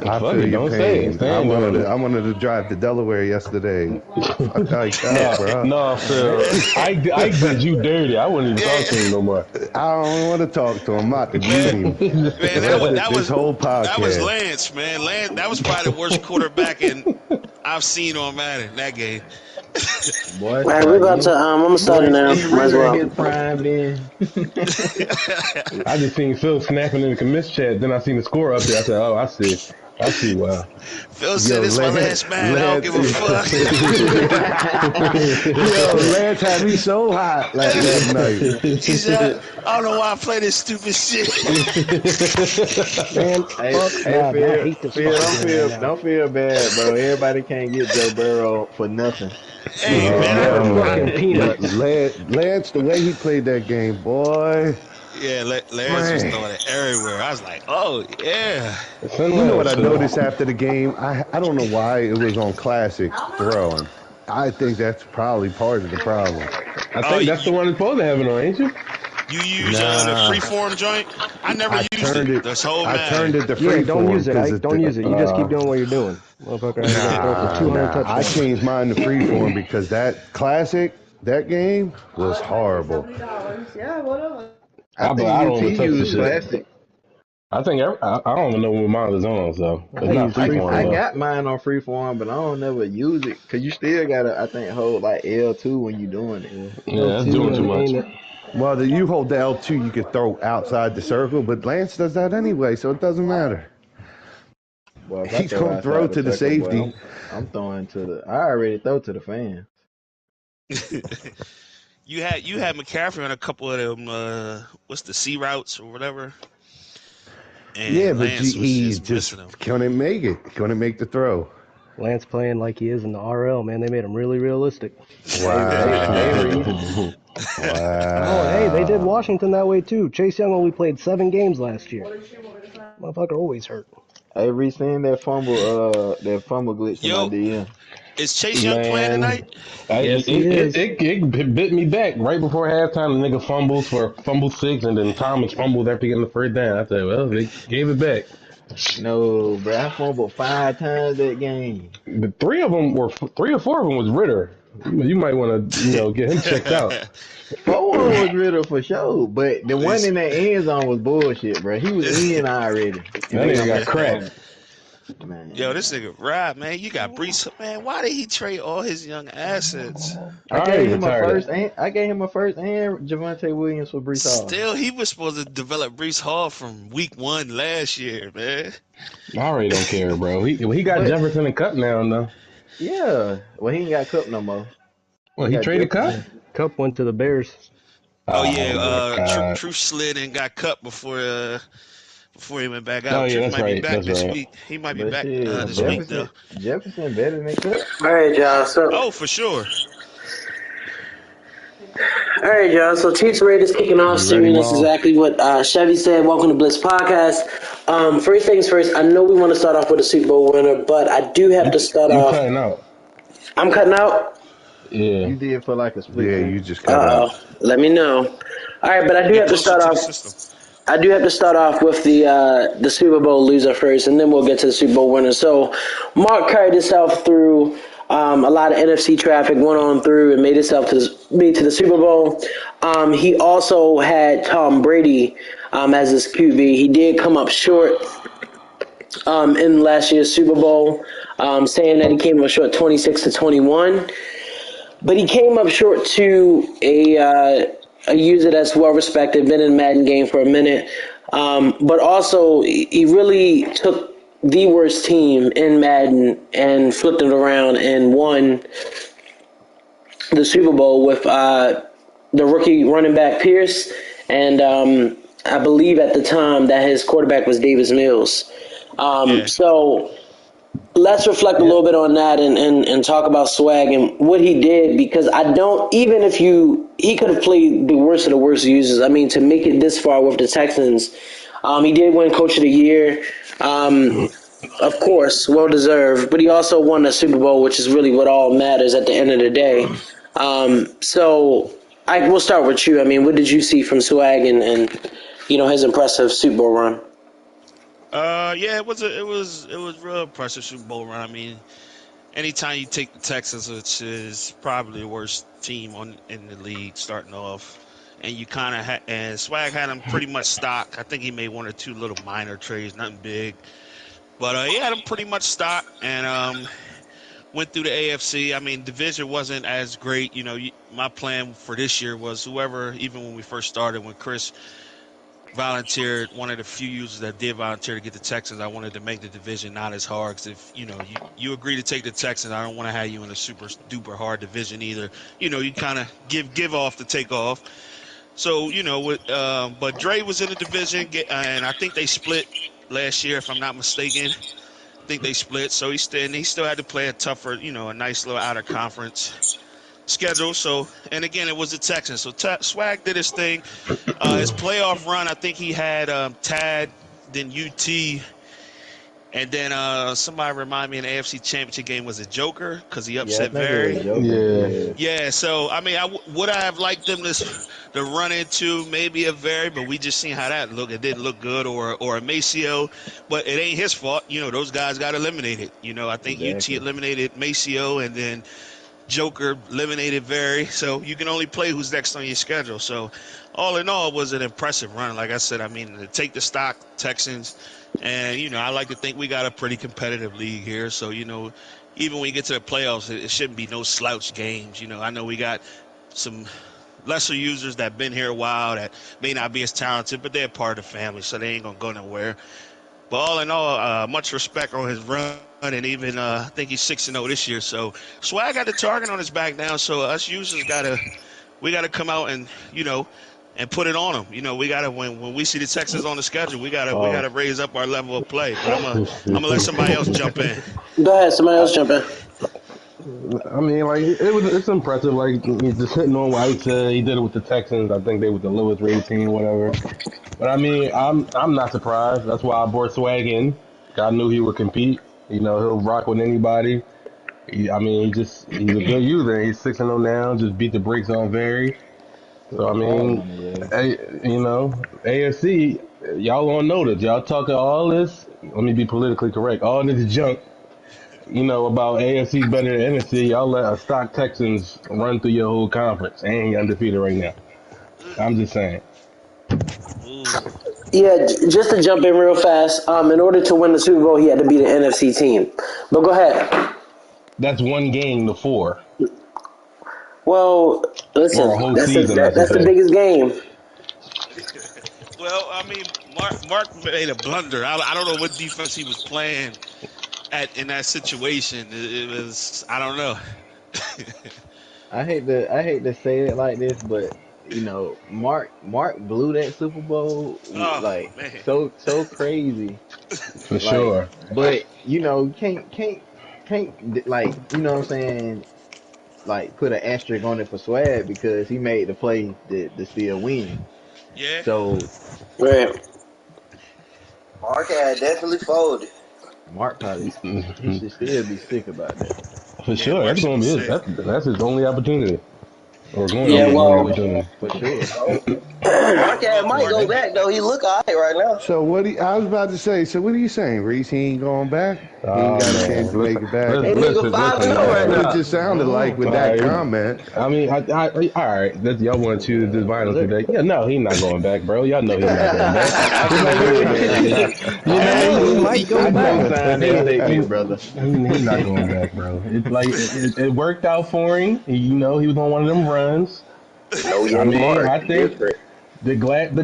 I feel your pain. I it. wanted to drive to Delaware yesterday. I'm like, bro. No, Phil. I did you dirty. I wouldn't even talk to him no more. I don't want to talk to him. I'm about to mute him. Man, this whole podcast. That was Lance, man. That was probably the worst quarterback I've seen on Madden that game. Boy, all right, we're about to. I'm gonna start it now. Might as well. Prime then. I just seen Phil snapping in the commit chat. Then I seen the score up there. I said, "Oh, I see. Wow." Phil said, "This my last man. I don't give a fuck." Lance had me so hot last night. He said, "I don't know why I play this stupid shit." Man, don't feel bad, bro. Everybody can't get Joe Burrow for nothing. Hey, man. Lance, the way he played that game, boy. Yeah, Lance was throwing it everywhere. I was like, oh, yeah. You know what I noticed after the game? I don't know why it was on classic throwing. I think that's probably part of the problem. I think that's the one that's supposed to have it on, ain't you? You use the freeform joint? I never used it. This whole I turned it to freeform. Don't use it. Don't use it. You just keep doing what you're doing. Motherfucker, I changed mine to freeform because that classic, that game was horrible. Yeah, whatever. I don't use plastic. I think I don't even know what mine is on, so it's not freeform. I got mine on freeform, but I don't never use it because you still gotta, I think, hold like L2 when you're doing it. Yeah, that's doing too much. Well, you hold the L2, you can throw outside the circle, but Lance does that anyway, so it doesn't matter. Well, he's gonna throw to the safety. Boy, I'm throwing to the. I already throw to the fans. You had McCaffrey on a couple of them. What's the C routes or whatever? And yeah, but Lance he just couldn't make it. Couldn't make the throw. Lance playing like he is in the RL, man. They made him really realistic. Wow. Oh, hey, they did Washington that way too. Chase Young only played 7 games last year. Motherfucker always hurt. Hey, Reece, seen that fumble glitch in my DM. Is Chase Young playing tonight? It bit me back right before halftime. The nigga fumbles for fumble 6, and then Thomas fumbled after getting the first down. I said, well, they gave it back. No, bro, I fumbled 5 times that game. But 3 or 4 of them was Ritter. You might want to, get him checked out. 4 was Ritter for sure, but the one in that end zone was bullshit, bro. He was in already. That nigga got cracked. Man. Yo, this nigga Rob, man, you got Brees. Man, why did he trade all his young assets? I gave him a first and Javonte Williams for Brees Hall. Still, he was supposed to develop Brees Hall from week 1 last year, man. I already don't care, bro. He got Jefferson and Cup now, though. Yeah, well, he ain't got Cup no more. Well, he traded Cup? Cup went to the Bears. Oh yeah, Truth slid and got cut before he went back out. Oh yeah, that's right. This week. He might be back this week though. Jefferson better than Cup. All right, y'all. For sure. All right, y'all. So Chiefs Raiders kicking off soon. That's exactly what Chevy said. Welcome to Blitz Podcast. First things first. I know we want to start off with a Super Bowl winner, but I do have to start off. Cutting out. I'm cutting out. Yeah. You did for like a split. Yeah, you just cut out. Let me know. All right, but I do have to start off. I do have to start off with the Super Bowl loser first, and then we'll get to the Super Bowl winner. So, Mark carried himself through a lot of NFC traffic, went on through and made himself to the Super Bowl. He also had Tom Brady as his QB. He did come up short in last year's Super Bowl, saying that he came up short 26-21. But he came up short to a user that's well-respected, been in the Madden game for a minute. But also, he really took the worst team in Madden and flipped it around and won the Super Bowl with the rookie running back Pierce. And I believe at the time that his quarterback was Davis Mills. So let's reflect a little bit on that and talk about Swag and what he did, because he could have played the worst of the worst users. I mean, to make it this far with the Texans, he did win Coach of the Year, of course, well-deserved, but he also won the Super Bowl, which is really what all matters at the end of the day. So we'll start with you. I mean, what did you see from Swag and his impressive Super Bowl run? Yeah, it was real impressive Super Bowl run. I mean, anytime you take the Texans, which is probably the worst team in the league starting off, and you kind of and Swag had him pretty much stock. I think he made one or two little minor trades, nothing big, but he had him pretty much stock and went through the AFC. I mean, division wasn't as great. You know, my plan for this year was whoever, even when we first started, when Chris volunteered, one of the few users that did volunteer to get the Texans, I wanted to make the division not as hard. Because if you agree to take the Texans, I don't want to have you in a super duper hard division either. You know, you kind of give off to take off. So but Dre was in the division, and I think they split last year, if I'm not mistaken. I think they split, so he still had to play a tougher, a nice little out of conference schedule. So, and again, it was the Texans. So Swag did his thing. His playoff run, I think he had Tad, then UT, and then somebody remind me in the AFC Championship game was a Joker because he upset Barry. Yeah. So I mean, would I have liked them to run into maybe a Barry, but we just seen how that looked. It didn't look good, or a Maceo, but it ain't his fault. Those guys got eliminated. I think UT eliminated Maceo, and then Joker eliminated Barry. So you can only play who's next on your schedule. So all in all, it was an impressive run. Like I said, I mean, to take the stock Texans. And, I like to think we got a pretty competitive league here. So, even when you get to the playoffs, it shouldn't be no slouch games. I know we got some lesser users that been here a while that may not be as talented, but they're part of the family, so they ain't going to go nowhere. But all in all, much respect on his run, and even I think he's 6-0 this year. So Swag got the target on his back now, so us users got to come out and, and put it on them. We gotta when we see the Texans on the schedule, we gotta raise up our level of play. But I'm gonna let somebody else jump in. Go ahead, somebody else jump in. I mean, like it's impressive. Like he's just hitting on what he said. He did it with the Texans. I think they were the lowest rated team, whatever. But I mean, I'm not surprised. That's why I brought Swag in. I knew he would compete. He'll rock with anybody. He's a good user. He's 6-0 now. Just beat the brakes on Barry. So, I mean, AFC, y'all on notice. Y'all talking all this, let me be politically correct, all this junk, about AFC better than NFC. Y'all let a stock Texans run through your whole conference. And you're undefeated right now. I'm just saying. Yeah, just to jump in real fast, in order to win the Super Bowl, he had to beat an NFC team. But go ahead. That's one game to 4. Well, listen, that's the biggest game. Well, I mean, Mark made a blunder. I don't know what defense he was playing in that situation. It was, I don't know. I hate to say it like this, but Mark blew that Super Bowl so crazy. For sure. But can't like what I'm saying. Like put an asterisk on it for Swag because he made the play to still win. Yeah. So, right. Mark had definitely folded. Mark probably he should still be sick about that. For sure, that's gonna be that's his only opportunity. Or going opportunity. For sure. Mark might go back though. He look alright right now. So I was about to say. So what are you saying, Reese? He ain't going back. He ain't got a chance to make it back. Listen, right now. It just sounded like with that comment. I mean, all right. Y'all want to choose this violence today? Yeah, no, he's not going back, bro. Y'all know he's not going back. He might go back. Brother. He's not going back, bro. It's like it worked out for him. He was on one of them runs. I think the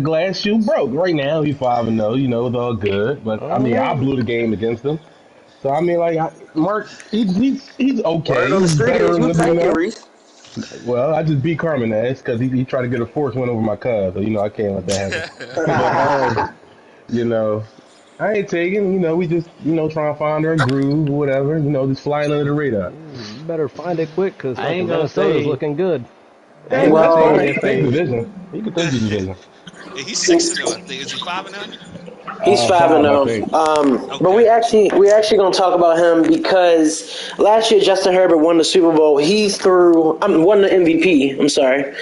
glass shoe broke. Right now he's 5-0. It's all good. But I mean, I blew the game against him. So I mean, like Mark, he's okay. He's better than well, I just beat Carmen ass because he tried to get a force win over my cuz. So I can't let that happen. But, I ain't taking. We just trying to find our groove, or whatever. Just flying under the radar. You better find it quick because Minnesota's looking good. Well, he can take division. He can take the division. Yeah, he's 6-0, I think. Is he 5-0? He's 5-0. But we actually gonna talk about him because last year Justin Herbert won the Super Bowl. He won the MVP. I'm sorry.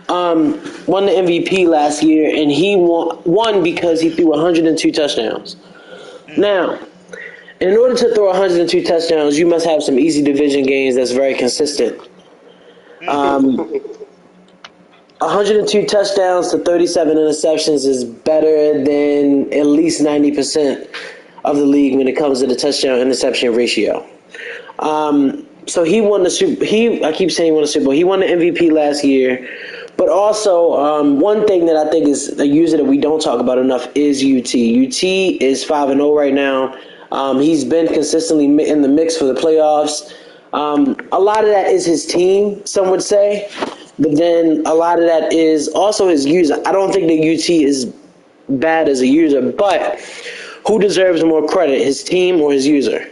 Won the MVP last year, and he won because he threw 102 touchdowns. Now, in order to throw 102 touchdowns, you must have some easy division games that's very consistent. 102 touchdowns to 37 interceptions is better than at least 90% of the league when it comes to the touchdown-interception ratio. So he won the Super. I keep saying he won the Super Bowl. He won the MVP last year. But also, one thing that I think is a user that we don't talk about enough is UT. UT is 5-0 right now. He's been consistently in the mix for the playoffs. A lot of that is his team, some would say. But then a lot of that is also his user. I don't think that UT is bad as a user, but who deserves more credit, his team or his user?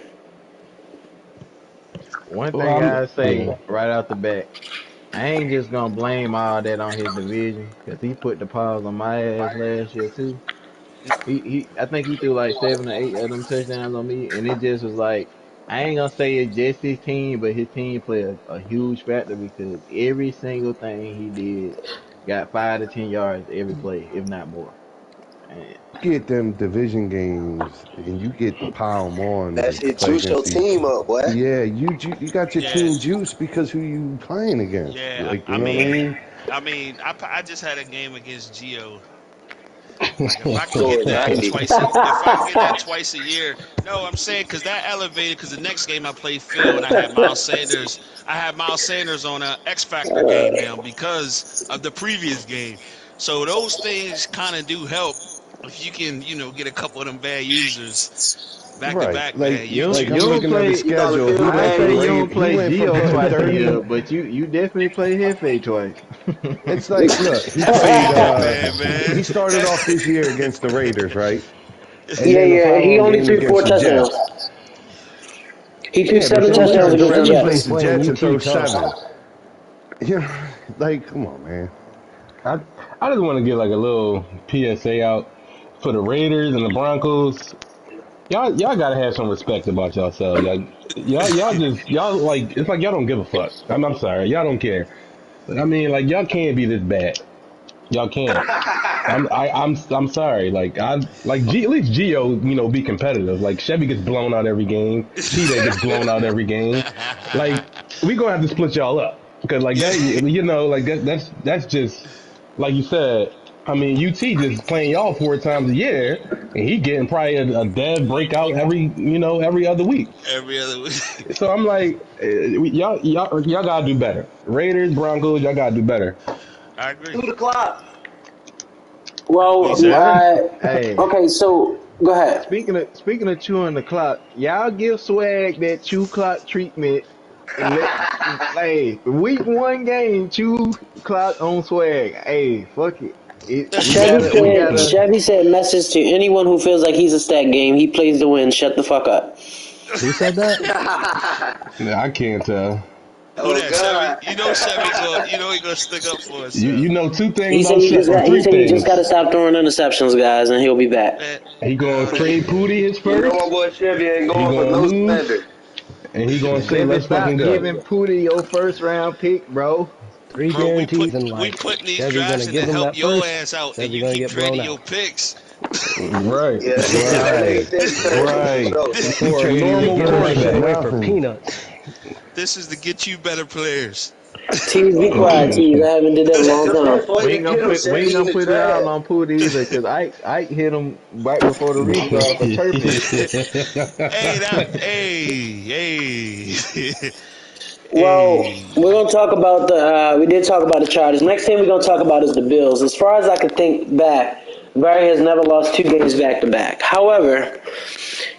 One thing I say right out the bat, I ain't just gonna blame all that on his division because he put the pause on my ass last year too. I think he threw like 7 or 8 of them touchdowns on me, and it just was like, I ain't gonna say it's just his team, but his team played a huge factor because every single thing he did got 5 to 10 yards every play, if not more. And you get them division games, and you get the pound on. That shit juice your team up, boy. Yeah, you got your team juice because who you playing against. Yeah, like, you know what I mean? I just had a game against Gio. Like if I could get that twice a year. No, I'm saying because that elevated. Because the next game I played Phil and I had Miles Sanders. I had Miles Sanders on a X Factor game now because of the previous game. So those things kind of do help if you can, get a couple of them bad users back to back. Like, man. you don't play schedule. I say you don't play Gio twice a year, but you definitely play Hefe twice. It's like, look, he started off this year against the Raiders, right? And yeah. He only threw 4 touchdowns. He threw 7 touchdowns against the Jets. The Jets and throw 7. Yeah, like, come on, man. I just want to get like a little PSA out for the Raiders and the Broncos. Y'all gotta have some respect about yourselves. Like y'all like it's like y'all don't give a fuck. I'm sorry, y'all don't care. But I mean, like y'all can't be this bad. Y'all can't. I'm sorry. Like at least Gio, be competitive. Like Chevy gets blown out every game. T gets blown out every game. Like we gonna have to split y'all up because like that, that's just like you said. I mean, UT just playing y'all 4 times a year, and he getting probably a dead breakout every other week. Every other week. So I'm like, y'all gotta do better. Raiders, Broncos, y'all gotta do better. I agree. 2 o'clock. Well, okay, so go ahead. Speaking of chewing the clock, y'all give Swag that chew clock treatment. Hey, week 1 game, chew clock on Swag. Hey, fuck it. Chevy said, message to anyone who feels like he's a stat game. He plays to win. Shut the fuck up. Who said that? Yeah, I can't tell. Chevy. Chevy he gonna stick up for us. You know 2 things. He said he just got to stop throwing interceptions, guys, and he'll be back. He gonna trade Pooty his first. My boy Chevy ain't going for no spender. And he gonna say, let's fucking go. Giving Pooty your first round pick, bro. 3 guarantees in life. We putting these Chevy drafts in to help your ass out, Chevy and you gonna keep get trading blown your out. picks. Right. Right. For a normal quarterback. For peanuts. This is to get you better players. Tease, be quiet, Tease. I haven't did that in a long time. We ain't gonna put it out on Pooty either, because I hit him right before the restart for purpose. Hey. Well, we're going to talk about we did talk about the Chargers. Next thing we're going to talk about is the Bills. As far as I can think back, Barry has never lost 2 games back-to-back. However,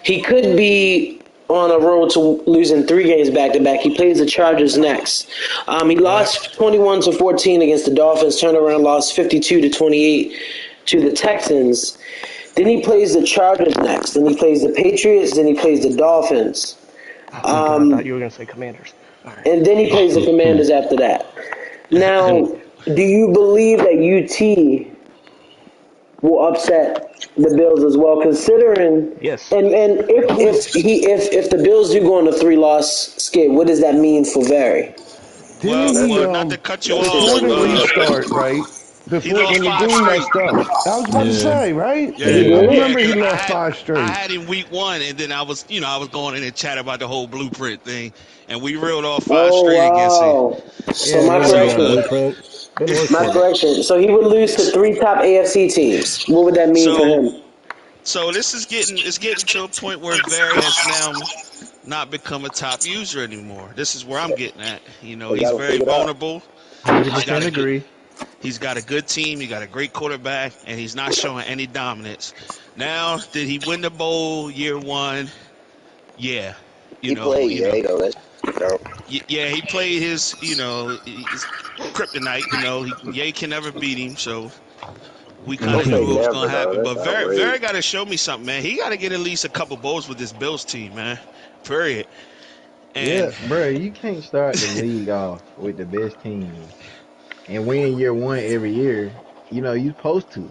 he could be on a road to losing 3 games back-to-back. He plays the Chargers next. He lost 21-14 against the Dolphins, turned around, lost 52-28 to the Texans. Then he plays the Chargers next. Then he plays the Patriots. Then he plays the Dolphins. I thought you were going to say Commanders. Right. And then he plays the Commanders after that. Now, do you believe that UT will upset the Bills as well, considering? Yes. And if the Bills do go on a 3-loss skid, what does that mean for Barry? Well, not to cut you off. Before the restart, right? before when the game messed up. I was about to say, right? Yeah, I remember he 'cause lost 5 straight. I had him week 1, and then I was going in and chat about the whole blueprint thing, and we reeled off 5 straight against him. So my correction. So he would lose to 3 top AFC teams. What would that mean for him? So this is getting to a point where Barry has now not become a top user anymore. This is where I'm getting at. You know, he's very vulnerable. 100% agree. He's got a good team. He got a great quarterback, and he's not showing any dominance. Now, did he win the bowl year 1? Yeah. He played. Yeah, he played his, his kryptonite. Ye can never beat him, so we kind of knew what was going to happen. But Very got to show me something, man. He got to get at least a couple bowls with this Bills team, man. Period. And bro, you can't start the league off with the best team and win year 1 every year. You supposed to.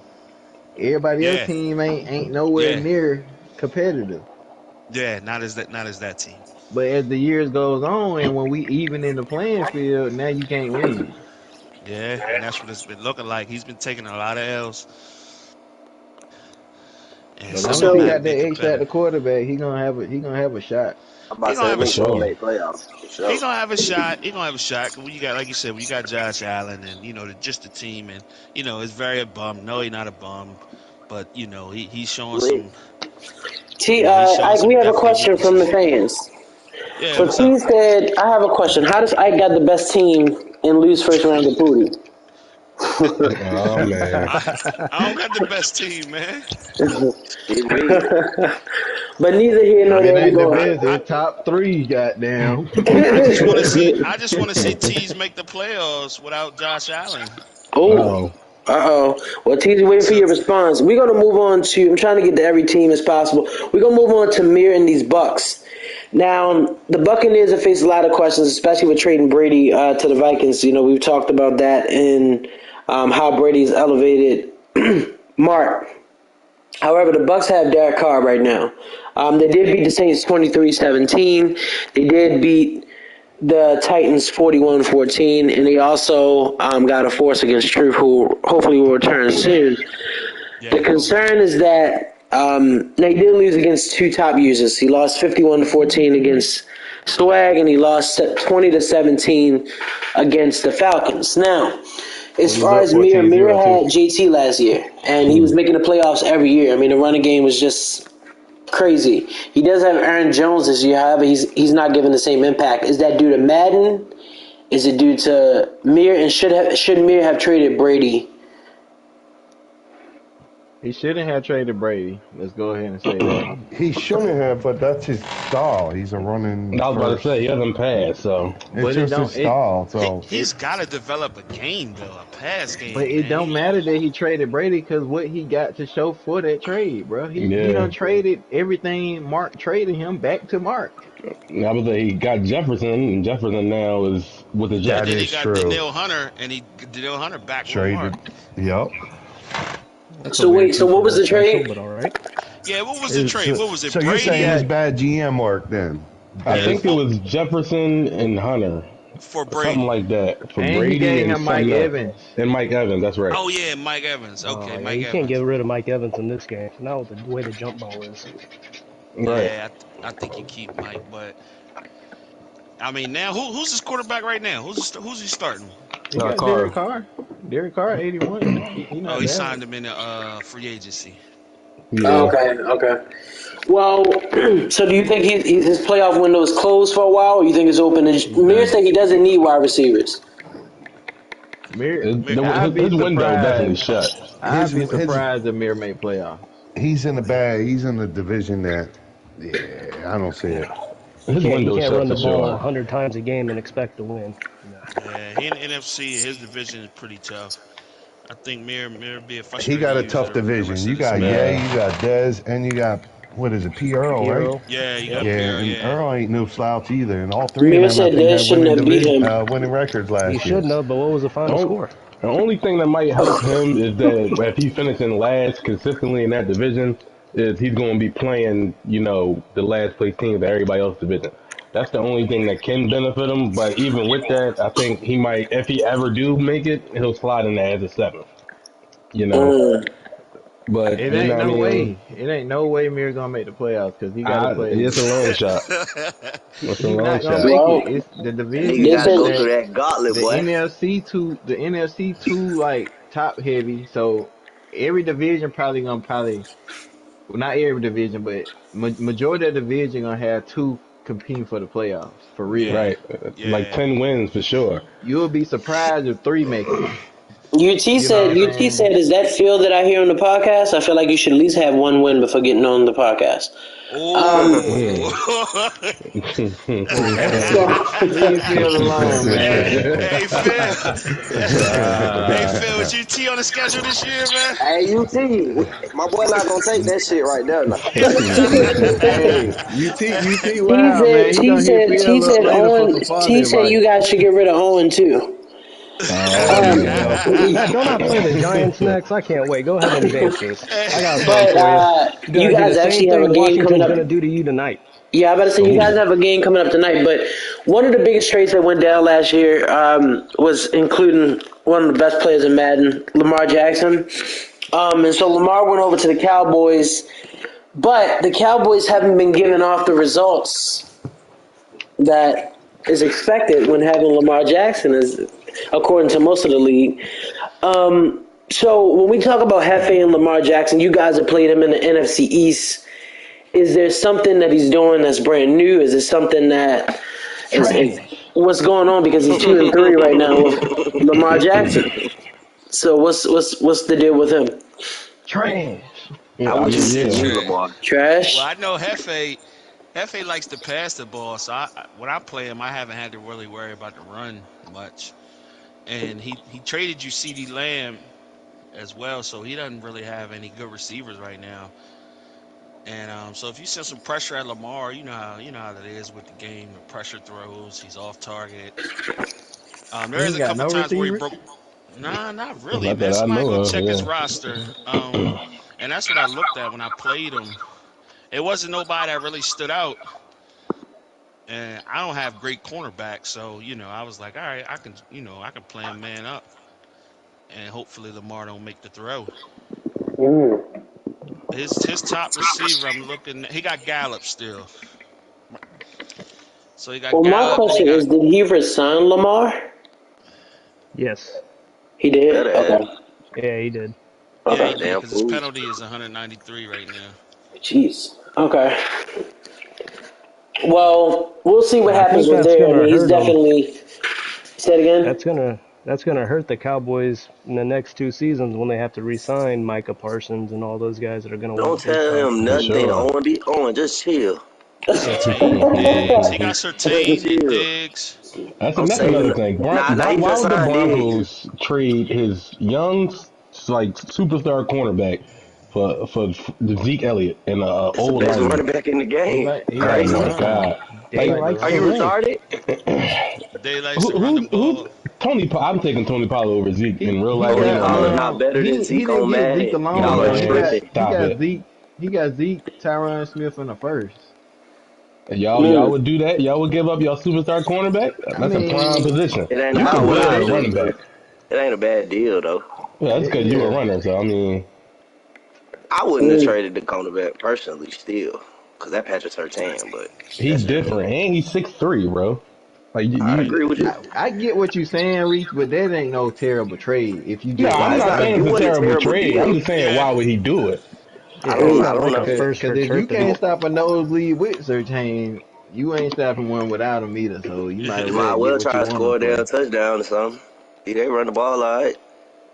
Everybody else team ain't nowhere near competitive. Yeah, not as that team. But as the years goes on, and when we even in the playing field, now you can't win. Yeah, and that's what it's been looking like. He's been taking a lot of L's. And so he got that X at the quarterback. He gonna have a shot. I'm about to say he's gonna make playoffs. Sure. He's gonna have a shot. He's gonna have a shot. When you got, like you said, when you got Josh Allen and just the team, and it's very a bum. No, he's not a bum, but he's showing some. We have a question from the fans. Yeah, so T said, I have a question. How does Ike got the best team and lose first round to Pooty? Oh, man. I don't got the best team, man. But neither here nor there. They're top 3, goddamn. I just want to see T's make the playoffs without Josh Allen. Oh. Well, T's waiting for your response. We're going to move on to, I'm trying to get to every team as possible. We're going to move on to Mir and these Bucks. Now, the Buccaneers have faced a lot of questions, especially with trading Brady to the Vikings. We've talked about that and how Brady's elevated Mark. However, the Bucks have Derek Carr right now. They did beat the Saints 23-17. They did beat the Titans 41-14, and they also got a force against Truth, who hopefully will return soon. Yeah. The concern is that they did lose against 2 top users. He lost 51-14 against Swag, and he lost 20-17 against the Falcons. Now, as far as Mir had JT last year, and he was making the playoffs every year. I mean, the running game was just crazy. He does have Aaron Jones this year, however, he's not giving the same impact. Is that due to Madden? Is it due to Mir? And should Mir have traded Brady? He shouldn't have traded Brady. Let's go ahead and say that. He shouldn't have, but that's his style. He's a running. I was about to say, he doesn't pass, so. It's just his style. So he's got to develop a game, though, a pass game. But it don't matter that he traded Brady because what he got to show for that trade, bro. He done traded everything Mark traded him back to Mark. I would say he got Jefferson, and Jefferson now is with the Jets. Then he got Danielle Hunter, and Danielle Hunter back traded. Yep. So what was the trade? But all right. Yeah, what was the trade? What was it? So Brady? you're saying his bad GM work then? I think it was Jefferson and Hunter. For Brady. Something like that. For and Brady and Mike Evans. And Mike Evans, that's right. Oh, yeah, Mike Evans. Okay, Mike you Evans. can't get rid of Mike Evans in this game. Not with the way the jump ball is. Right. Yeah, I think you keep Mike, but I mean, now who's his quarterback right now? Who's he starting? Derek Carr. Derek Carr, 81. He signed him in the free agency. Yeah. Okay. Well, so do you think his playoff window is closed for a while, or you think it's open? Mir said he doesn't need wide receivers. His window definitely shut. I'd be surprised if Mir made playoffs. He's in the bag. He's in the division that, I don't see it. You can't run the ball 100 times a game and expect to win. Yeah, he in the NFC, his division is pretty tough. I think Mir be a frustrating. He got a tough division. You got Ye, you got Dez, and you got, what is it, P. Earl, right? Yeah, you got P. Earl, and Earl ain't no slouch either. And all three Mir of them, said Dez shouldn't have beat him. Winning records last year. He shouldn't have, but what was the final score? The only thing that might help him is that if he finishing last consistently in that division, is he's going to be playing, the last place teams that everybody else's division. That's the only thing that can benefit him. But even with that, I think he might, if he ever do make it, he'll slide in there as a 7th. you know. But it ain't no way. It ain't no way Mir's gonna make the playoffs because he got to play. It's a long shot. He's not gonna make it. It's the division. You gotta go through that gauntlet, the boy. The NFC two like top heavy. So every division well, not every division, but majority of the division gonna have two competing for the playoffs for real. Right, like 10 wins for sure. You'll be surprised if 3 make it. UT said, is that feel that I hear on the podcast? I feel like you should at least have 1 win before getting on the podcast. Leave Phil alone, man. Hey, Phil. Hey, Phil, was UT on the schedule this year, man? Hey, UT, my boy not gonna take that shit right there. Now. Hey, UT, wow, man. He said you guys should get rid of Owen too. Don't I play the Giants next? I can't wait. Go ahead and advance this. I got a plan for you. You guys actually have a game coming up. Washington's going to do to you tonight. Yeah, I'm about to say you guys have a game coming up tonight. But one of the biggest trades that went down last year was including one of the best players in Madden, Lamar Jackson. And so Lamar went over to the Cowboys, but the Cowboys haven't been giving off the results that is expected when having Lamar Jackson, according to most of the league. So when we talk about Hefe and Lamar Jackson, you guys have played him in the NFC East. Is there something that he's doing that's brand new? Is it something that is what's going on? Because he's 2-3 right now with Lamar Jackson. So what's the deal with him? Trash. I would just say Lamar. Trash. Well, I know Hefe likes to pass the ball, so when I play him, I haven't had to really worry about the run much. And he traded you CeeDee Lamb as well, so he doesn't really have any good receivers right now. And so if you send some pressure at Lamar, you know how that is with the game. The pressure throws, he's off target. There is a couple times where he broke. Nah, not really, man. Somebody go check his roster. And that's what I looked at when I played him. It wasn't nobody that really stood out. And I don't have great cornerbacks, so I was like, all right, I can play him man up, and hopefully Lamar don't make the throw. His top receiver, I'm looking. He got Gallup still, so he got. Well, Gallup, my question is, did he resign Lamar? Yes. He did. Okay. Yeah, he did. Yeah, because his penalty is 193 right now. Jeez. Okay. Well, we'll see what happens with there. I mean, he's definitely. Say it again. That's gonna hurt the Cowboys in the next 2 seasons when they have to re-sign Micah Parsons and all those guys that are gonna. Don't tell him nothing. Owen, be Owen. Just chill. Diggs. He got Surtain and Diggs. That's another thing. Why would the Broncos trade his young, superstar cornerback for Zeke Elliott and old best running back in the game? Oh my God! Are you retarded? They like to run the ball. I'm taking Tony Pollard over Zeke in real life. Not better than Zeke on Madden. He got Zeke, Tyron Smith in the first. And y'all would do that? Y'all would give up your superstar cornerback? That's a prime position. It ain't you can build a running back. It ain't a bad deal though. Yeah, that's because you're a runner. So I mean, I wouldn't have traded the cornerback personally, still, because that Patrick Surtain. But he's different, and he's 6'3", bro. I agree with you. I get what you're saying, Reese, but that ain't no terrible trade. If you get, I'm not saying it's a terrible trade. I'm just saying, why would he do it? I don't know. Because if you can't stop a nosebleed with Surtain, you ain't stopping one without him either. So you might as well try to score a touchdown or something. They run the ball all right.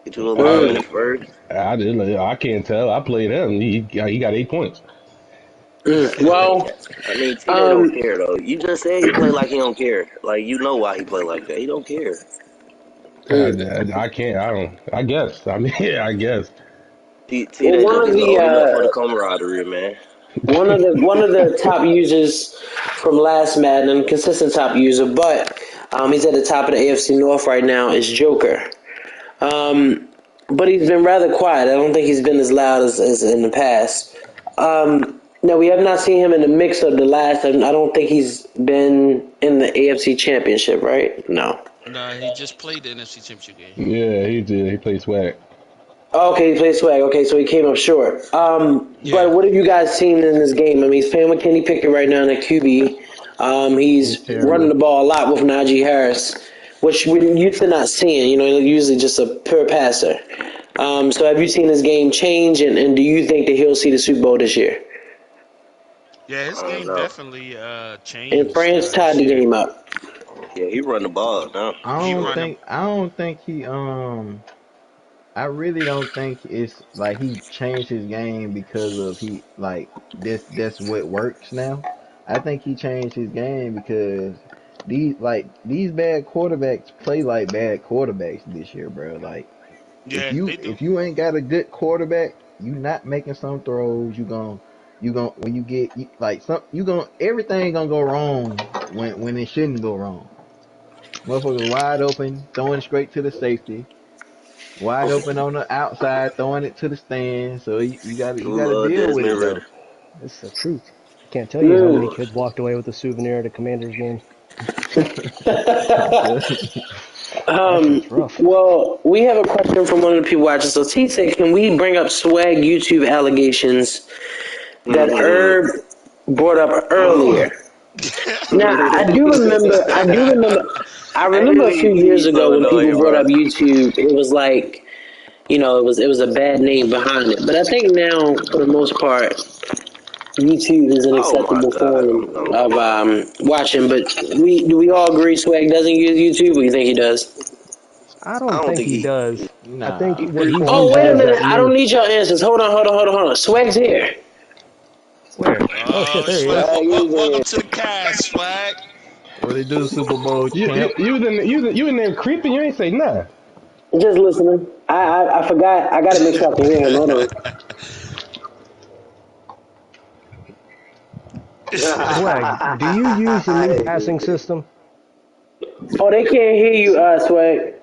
Get you a little minutes first. I can't tell. I played him. He got 8 points. Well, I mean, T don't care though. You just said he play like he don't care. Like you know why he play like that. He don't care. I can't. I don't. I guess. I mean, yeah, I guess. One of the for the camaraderie, man. One of the top users from last Madden, consistent top user, but he's at the top of the AFC North right now, is Joker. But he's been rather quiet. I don't think he's been as loud as in the past. No, we have not seen him in the mix of the last. I don't think he's been in the AFC Championship, right? No. No, he just played the NFC Championship game. Yeah, he did. He played swag. Okay, he played swag. Okay, so he came up short. But what have you guys seen in this game? I mean, he's playing with Kenny Pickett right now in the QB. He's running the ball a lot with Najee Harris, which we used to not seeing. You know, usually just a pure passer. So have you seen his game change, and do you think that he'll see the Super Bowl this year? Yeah, his game definitely changed. And France tied the game up. Yeah, he run the ball now. I don't think he I really don't think it's like he changed his game because of that's what works now. I think he changed his game because these bad quarterbacks play like bad quarterbacks this year, bro. Like if you ain't got a good quarterback, you not making some throws, when you get everything gonna go wrong when it shouldn't go wrong. Motherfucker wide open, throwing straight to the safety. Wide open on the outside, throwing it to the stand. So you gotta deal with it, though. That's the truth. I can't tell you how many kids walked away with a souvenir at a Commanders game. Well, we have a question from one of the people watching. So he said, can we bring up swag YouTube allegations that Herb brought up earlier? Now, I remember a few years ago when people brought up YouTube, it was like, you know, it was a bad name behind it. But I think now, for the most part, YouTube is an acceptable form of watching. But do we all agree Swag doesn't use YouTube, or you think he does? I don't think he does. Nah. I think what he wait a minute. I don't need your answers. Hold on. Swag's here. Where? Oh, shit, there he is. Welcome to the cast, Swag. What they do, Super Bowl champ? You in there creeping? You ain't say nothing. Just listening. I forgot. I got to mix up the room. Hold on. Swag, do you use the new passing system? Oh, they can't hear you, Swag.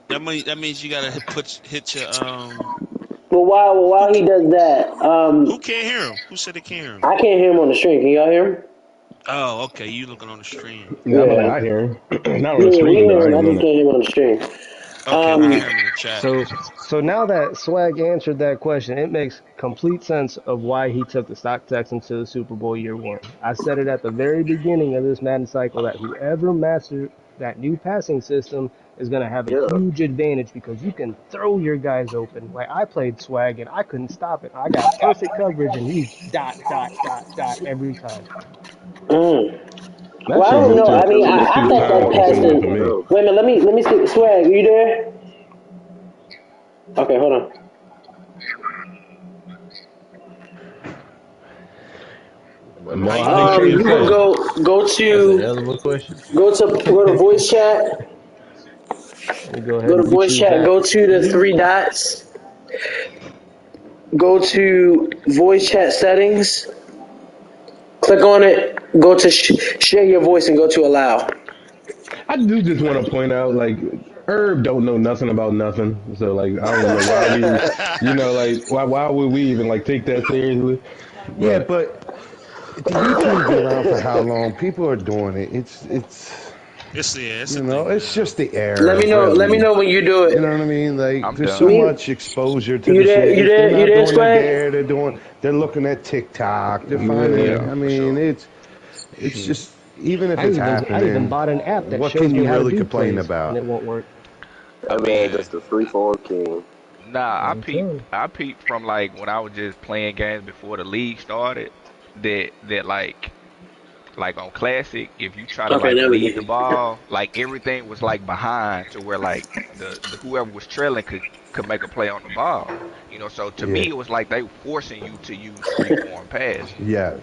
That means you gotta hit your But while he does that, Who can't hear him? Who said they can't hear him? I can't hear him on the stream. Can y'all hear him? Oh, okay. You looking on the stream? Yeah, I hear him. Not on the stream. I just can't hear him on the stream. Okay, we hear him in the chat. So now that Swag answered that question, it makes complete sense of why he took the stock Texans to the Super Bowl year one. I said it at the very beginning of this Madden cycle that whoever mastered that new passing system is going to have a huge advantage because you can throw your guys open. Like I played Swag and I couldn't stop it. I got perfect coverage and he's dot every time. Well, I don't know. I mean, I thought that passing. Wait a minute. Let me see. Swag, are you there? Okay, hold on. You can go to voice chat. Go to voice chat. Go to the three dots. Go to voice chat settings. Click on it. Go to share your voice and go to allow. I do just want to point out, like, Herb don't know nothing about nothing. So, like, I don't know why would we even, like, take that seriously? Yeah, but the YouTube been around for how long? People are doing it. It's just the era. Let me know when you do it. You know what I mean? Like, there's so much exposure to the shit. They're looking at TikTok. They're finding. I mean, it's just even if it's happening. I even bought an app that shows me how to do complain about, and it won't work. I mean, just the free fall king. Nah, I peeped from like when I was just playing games before the league started. That like on Classic, if you try to lead the ball, like everything was like behind to where like the whoever was trailing could make a play on the ball. You know, so to me it was like they were forcing you to use free-form pass. Yeah.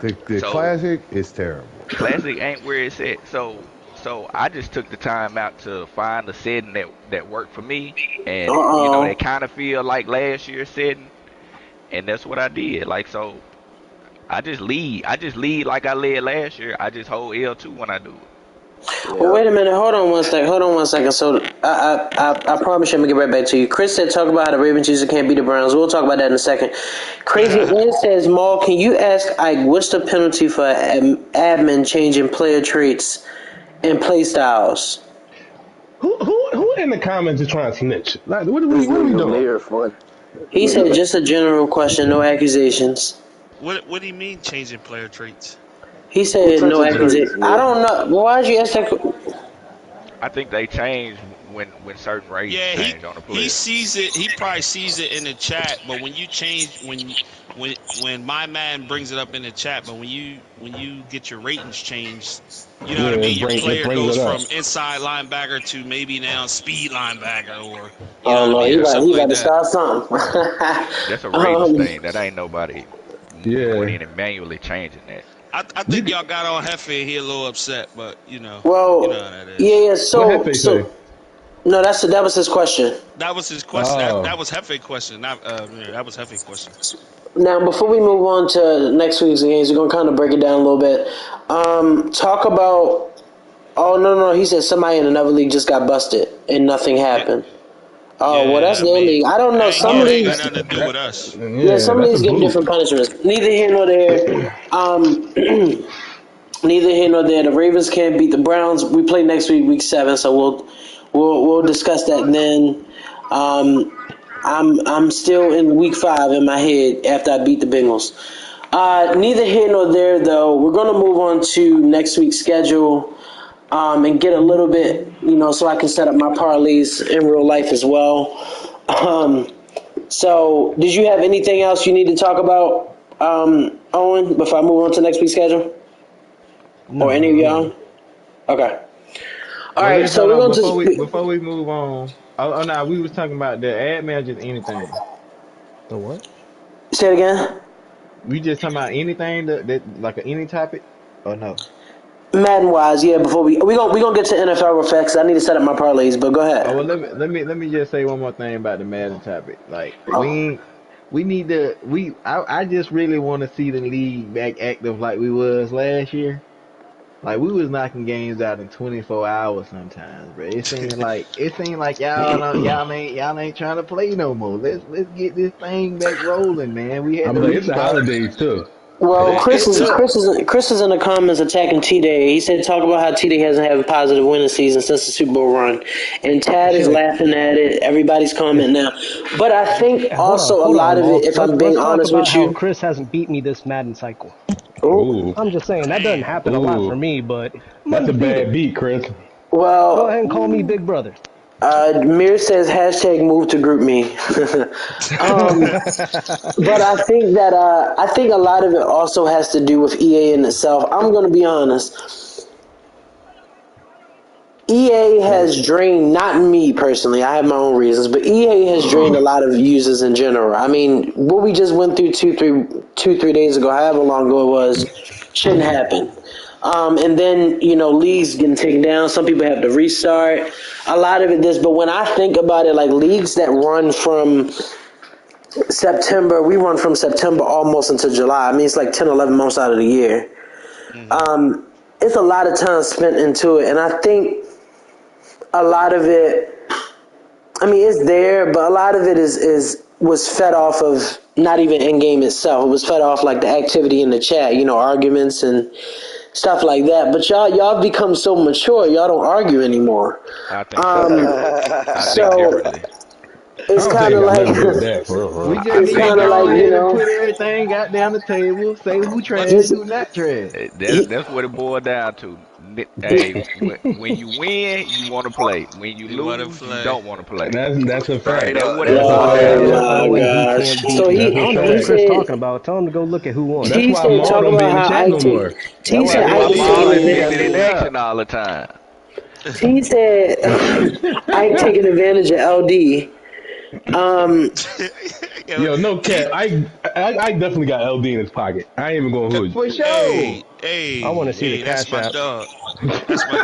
The Classic is terrible. Classic ain't where it's at. So I just took the time out to find a setting that worked for me, and you know, that kind of feel like last year's setting, and that's what I did. Like, so I just lead like I led last year. I just hold L2 when I do it. Well, wait a minute. Hold on one second. So I promise you I'm going to get right back to you. Chris said talk about how the Ravens usually can't beat the Browns. We'll talk about that in a second. Crazy Ian says, Maul, can you ask Ike what's the penalty for admin changing player traits and play styles? Who Who in the comments is trying to snitch? Like, what are we doing? He said just a general question, no accusations. What do you mean changing player traits? He said no accusations. I don't know. Well, why'd you ask that? I think they change when certain rates change on the player. He sees it. He probably sees it in the chat. But when you change, when my man brings it up in the chat, but when you get your ratings changed, you know what I mean. Your player goes from inside linebacker to maybe now speed linebacker, or he about to start something. That's a ratings thing. That ain't nobody going in and manually changing that. I think y'all got on Hefe. He a little upset, but you know. Well, you know how that is. Yeah. So no, that was his question. That was his question. That was Hefe's question. Not that was Hefe's question. Now, before we move on to next week's games, we're gonna kind of break it down a little bit. Talk about. Oh no! He said somebody in another league just got busted and nothing happened. Oh, well, that's their league. I don't know. Some leagues got nothing to do with us. Yeah, some leagues get different punishments. Neither here nor there. Neither here nor there. The Ravens can't beat the Browns. We play next week, week 7. So we'll discuss that then. I'm still in week 5 in my head after I beat the Bengals. Neither here nor there, though. We're gonna move on to next week's schedule. And get a little bit, so I can set up my parlays in real life as well. So, did you have anything else you need to talk about, Owen, before I move on to next week's schedule? No, or any of y'all? Okay. All right, so we're going to... Before we move on... Oh, no, we was talking about the admin or just anything. The what? Say it again? We just talking about anything, that like any topic, or no? Madden wise, yeah. Before we gonna get to NFL real fast. I need to set up my parlays, but go ahead. Oh, well, let me just say one more thing about the Madden topic. Like we need to I just really want to see the league back active like we was last year. Like we was knocking games out in 24 hours sometimes, bro. It seemed like y'all ain't trying to play no more. Let's get this thing back rolling, man. We had it's the holidays too. Well, Chris is in the comments attacking T-Day. He said talk about how T-Day hasn't had a positive winning season since the Super Bowl run. And Tad is laughing at it. Everybody's commenting now. But I think also a lot of it, if I'm being honest with you. Chris hasn't beat me this Madden cycle. Ooh. I'm just saying, that doesn't happen a lot for me, but... That's a bad beat, Chris. Well... Go ahead and call me Big Brother. Mir says #move to group me. But I think that a lot of it also has to do with EA in itself. I'm going to be honest. EA has drained, not me personally, I have my own reasons, but EA has drained a lot of users in general. I mean, what we just went through 2-3 days ago, however long ago it was, shouldn't happen. And then, leagues getting taken down. Some people have to restart. A lot of it this, but when I think about it, like leagues that run from September, we run from September almost into July. I mean, it's like 10, 11 months out of the year. Mm-hmm. It's a lot of time spent into it. And I think a lot of it, I mean, it's there, but a lot of it was fed off of not even in-game itself. It was fed off like the activity in the chat, arguments and stuff like that. But y'all become so mature, y'all don't argue anymore. I think so. It's kind of like it's kind of like put everything got down the table, say who trash, who not trash. That's what it boiled down to. Hey, when you win, you want to play. When you lose, you don't want to play. That's a fact. That's what it boiled down to. So he Chris talking about. Tell him to go look at who won. He said talk about how I take all the time. He said I ain't taking advantage of LD. Yo, no cap. I definitely got LD in his pocket. I ain't even going to hood. For sure. Hey, I want to see the cash app. That's my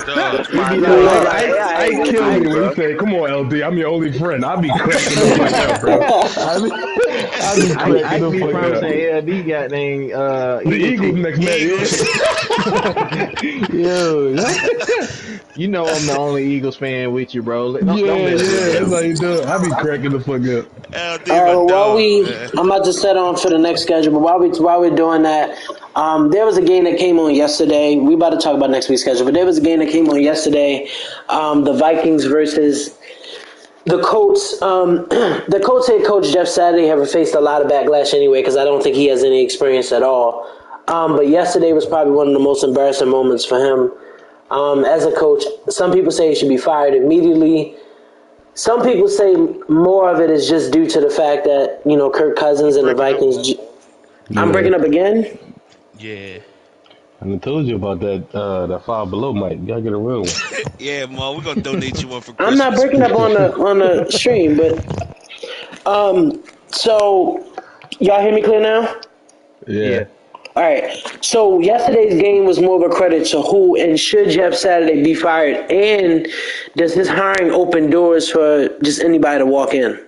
dog. I killed me when he said, "Come on, LD, I'm your only friend." I'll be cracking the fuck up, bro. I be promising LD got named the Eagles next man. Yo, I'm the only Eagles fan with you, bro. That's how you do it. I be cracking the fuck up. I'm about to set on for the next schedule, but while we're doing that, There was a game that came on yesterday. We about to talk about next week's schedule, but there was a game that came on yesterday. The Vikings versus the Colts. The Colts head coach Jeff Saturday have faced a lot of backlash anyway because I don't think he has any experience at all. But yesterday was probably one of the most embarrassing moments for him as a coach. Some people say he should be fired immediately. Some people say more of it is just due to the fact that, Kirk Cousins and the Vikings. I'm breaking up again? Yeah. I told you about that Five Below mic. You gotta get a real one. Yeah, Mo, we're gonna donate you one for Christmas. I'm not breaking up on the stream, but so y'all hear me clear now? Yeah. All right. So yesterday's game was more of a credit to who and should Jeff Saturday be fired, and does his hiring open doors for just anybody to walk in?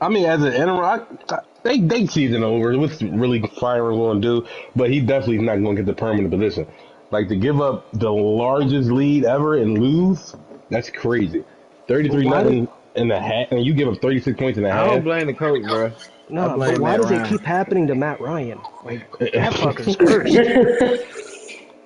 I mean, as an interim, they season over. What's really firing going to do? But he definitely is not going to get the permanent position. Like, to give up the largest lead ever and lose, that's crazy. 33-0 in the half, and you give up 36 points in the half. I don't blame the coach, bro. No, but why does it keep happening to Matt Ryan? Like, that fucker's cursed.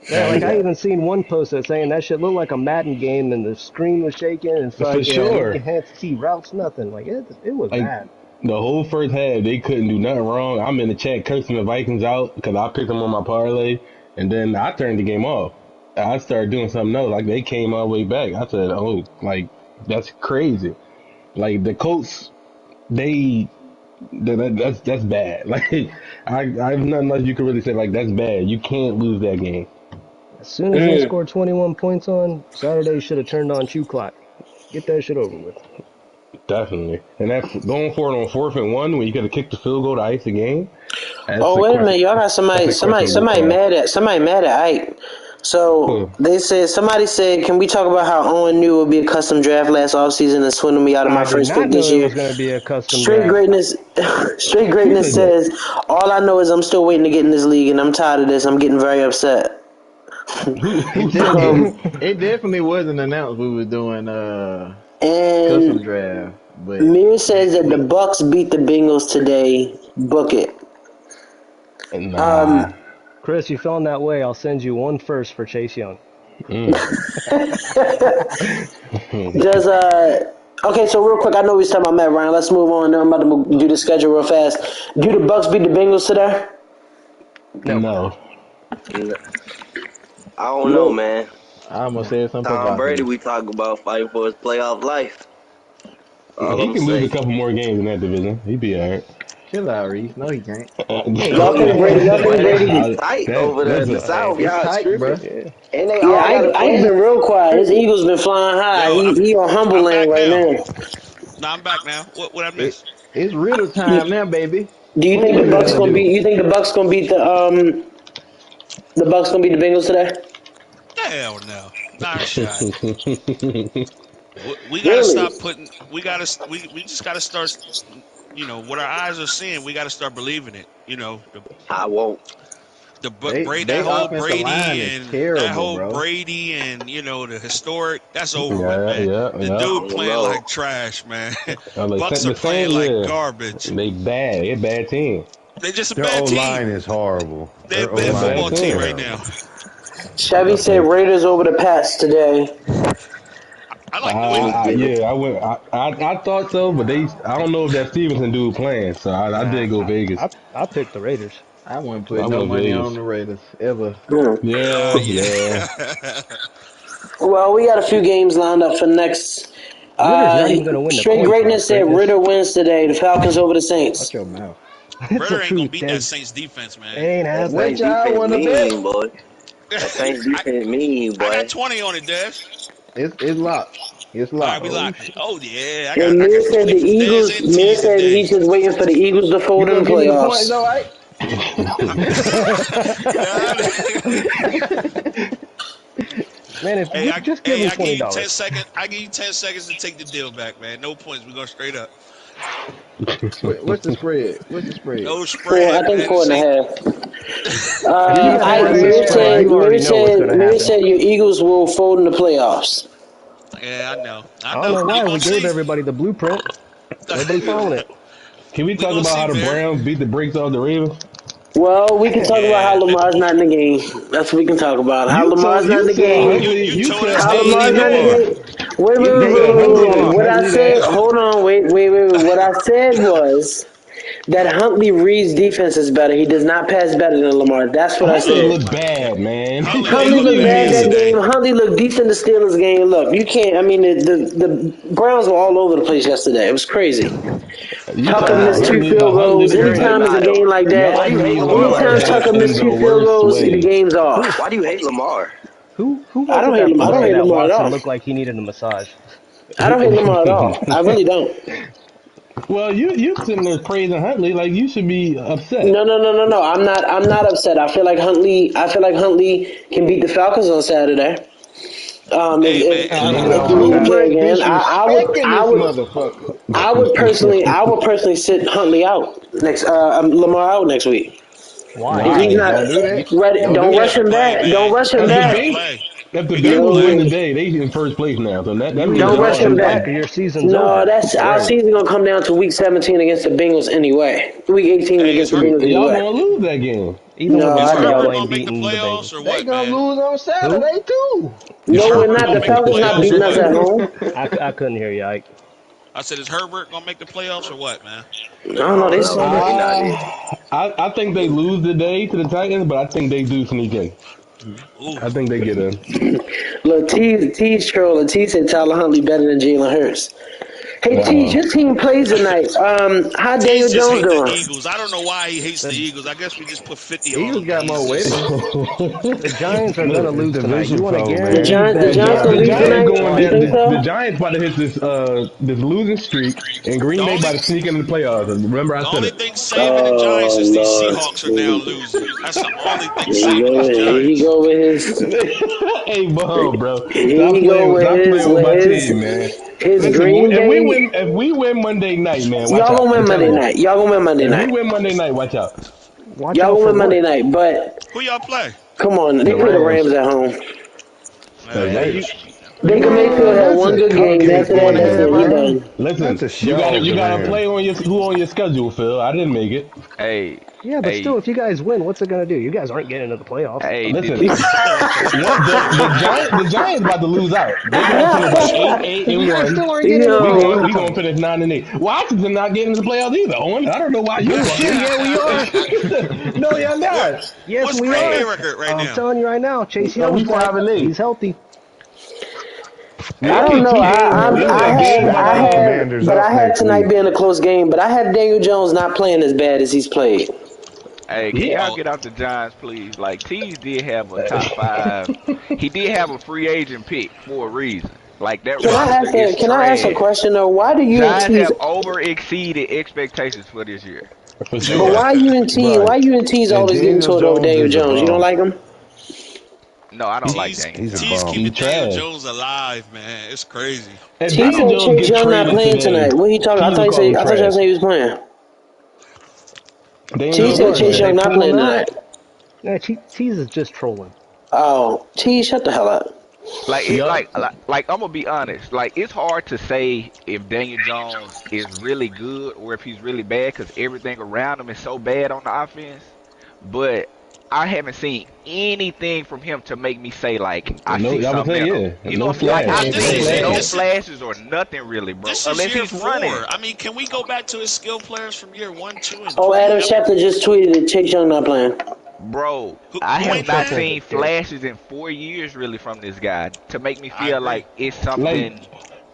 Yeah, like I even seen one post that saying that shit looked like a Madden game and the screen was shaking and stuff. For sure. You can't see routes, nothing. Like it was bad. The whole first half, they couldn't do nothing wrong. I'm in the chat cursing the Vikings out because I picked them on my parlay, and then I turned the game off. I started doing something else. Like, they came all the way back. I said, oh, like, that's crazy. Like, the Colts, that's bad. Like, I have nothing else you can really say. Like, that's bad. You can't lose that game. As soon as they scored 21 points on Saturday, should have turned on shoe clock. Get that shit over with. Definitely. And that's going for it on 4th and 1 when you got to kick the field goal to ice the game. Oh, wait a minute. Y'all got somebody mad at Ike. So somebody said, can we talk about how Owen knew it would be a custom draft last offseason and swindled me out of my first pick this year? It was going to be a custom Straight draft. Straight greatness says, all I know is I'm still waiting to get in this league and I'm tired of this. I'm getting very upset. It definitely wasn't announced we were doing custom draft. But Mir says that the Bucks beat the Bengals today. Book it. Nah. Chris, you feeling that way? I'll send you one first for Chase Young. Okay, so real quick, I know we talking about Matt Ryan. Let's move on. I'm about to do the schedule real fast. Do the Bucks beat the Bengals today? No. I don't know, man. I almost said something Tom about Brady, him. we talk about fighting for his playoff life. He can lose a couple more games in that division. He'd be all right. Chill out, Reese. No, he can't. Y'all think Brady tight over the South. Y'all tight, bro. And they Ike's been real quiet. His Eagles been flying high. He on humble land right now. Nah, I'm back now. What I missed? It's riddle time now, baby. Do you think the Bucks gonna beat? You think the Bucks gonna beat the Bucks gonna beat the Bengals today? Hell no, not a shot. We gotta stop putting. We just gotta start. What our eyes are seeing, we gotta start believing it. I won't. That whole Brady and the historic, that's over with, man. The dude playing like trash, man. Bucks are playing like garbage. They're a bad team. They're just a Their bad team. O-line is horrible. They're a bad football team right now. Chevy said Raiders over the Pats today. I like the way I went. I thought so, but I don't know if that Stevenson dude playing, so I did go Vegas. I picked the Raiders. I wouldn't put no money on the Raiders ever. Yeah. Well, we got a few games lined up for next. Straight Greatness said Ritter wins today. The Falcons over the Saints. Watch your mouth. Ritter ain't gonna beat that Saints defense, man. Ain't happening. What y'all want to bet, boy? That Saints defense mean, boy. I got 20 on it, Des. It's locked. It's All locked. right, we locked. Oh yeah. And Mir said the Eagles. Mir said he's just waiting for the Eagles to fold in the playoffs. Man, if you just give him $20. 10 seconds. I give you 10 seconds to take the deal back, man. No points. We go straight up. What's the spread? No spread. I think 4.5. Mir said your Eagles will fold in the playoffs. Yeah, I know. I don't know why we gave everybody the blueprint. Nobody following it. Can we talk about how the Browns beat the brakes off the Ravens? Well, we can talk about how Lamar's not in the game. That's what we can talk about. How Lamar's not in the game. How Lamar's not in the game. Wait. What I said, hold on, wait. What I said was that Huntley reads defenses better. He does not pass better than Lamar. That's what I said. Huntley looked bad, man. Huntley looked bad that game. Huntley looked decent the Steelers game. Look, you can't. I mean, the Browns were all over the place yesterday. It was crazy. Tucker missed 2 field goals. Anytime it's a game like that, anytime Tucker missed 2 field goals, the game's off. Why do you hate Lamar? Who I don't hate Lamar. I don't hate Lamar at all. Looked like he needed a massage. I don't hate Lamar at all. I really don't. Well, you sitting there praising Huntley like you should be upset. No. I'm not upset. I feel like Huntley can beat the Falcons on Saturday. If you need to play again, I would personally sit Huntley out Lamar out next week. Why? If he's not ready, don't rush him back. Don't rush him back. If the Bengals win today, they in first place now. So that means don't rush him back. Your season's no, over. that's our season gonna come down to week 17 against the Bengals anyway. Week 18 against the Bengals y'all anyway. gonna lose that game. Even No, though I y'all don't. ain't beating the Bengals. They gonna lose on Saturday too. No, we're not. The Falcons not beating us at home. I couldn't hear you, Ike. I said, is Herbert gonna make the playoffs or what, man? I don't know. I think they lose today to the Titans, but I think they do sneak in. I think they get in. Look, T's trolling. T said Tyler Huntley better than Jalen Hurts. Hey, T, your team plays tonight. How Daniel Jones doing? The Eagles. I don't know why he hates the Eagles. I guess we just put 50 on. Eagles got more weight. The Giants are gonna lose tonight. You want to guarantee the Giants gonna lose tonight? The Giants about to hit this losing streak, and Green Bay about to sneak into the playoffs. Remember, I said it. The only thing saving the Giants is these Seahawks are now losing. That's the only thing saving the Giants. Here he go with his. Hey, bro. Here he go with his Green Bay. If we win Monday night, man, y'all gonna win Monday night. If we win Monday night, watch out. Y'all gonna win Monday night, but who y'all play? Come on, they play the Rams at home. Baker Mayfield had one good game. That's it. He done. Listen, you gotta play on your schedule, Phil. I didn't make it. Hey. Yeah, but still, if you guys win, what's it gonna do? You guys aren't getting into the playoffs. Hey, listen, the Giants about to lose out. They're gonna finish 8-1. We gonna finish 9-8. Washington not getting into the playoffs either. Owen, I don't know why you. Yeah, we are. No, you're not. Yes, what's we Green Bay are. record right I'm now? telling you right now, Chase Young's back. He's healthy. I don't know. I had tonight being a close game, but I had Daniel Jones not playing as bad as he's played. Hey, can y'all get out the Giants, please? Like, Tease did have a top 5. He did have a free agent pick for a reason. Like that. Can I ask a question though? Why do you Giants and Tease have over exceeded expectations for this year? But why you and Tease always getting toward over Daniel Jones? You don't like him? No, I don't like Daniel. Tease keeping Daniel Jones alive, man. It's crazy. Tease said Chase Young not playing tonight. What he talking? I thought y'all said he was playing. Tease said Chase Young not playing tonight. Yeah, Tease is just trolling. Oh, Tease, shut the hell up. Like I'm gonna be honest. Like, it's hard to say if Daniel Jones is really good or if he's really bad because everything around him is so bad on the offense. But I haven't seen anything from him to make me say like I see something. You know, like I see no flashes or nothing really, bro. Unless he's running. I mean, can we go back to his skill players from year 1, 2, and 3? Oh, Adam Schefter just tweeted that Chase Young not playing. Bro, I have not seen flashes in 4 years really from this guy to make me feel like it's something.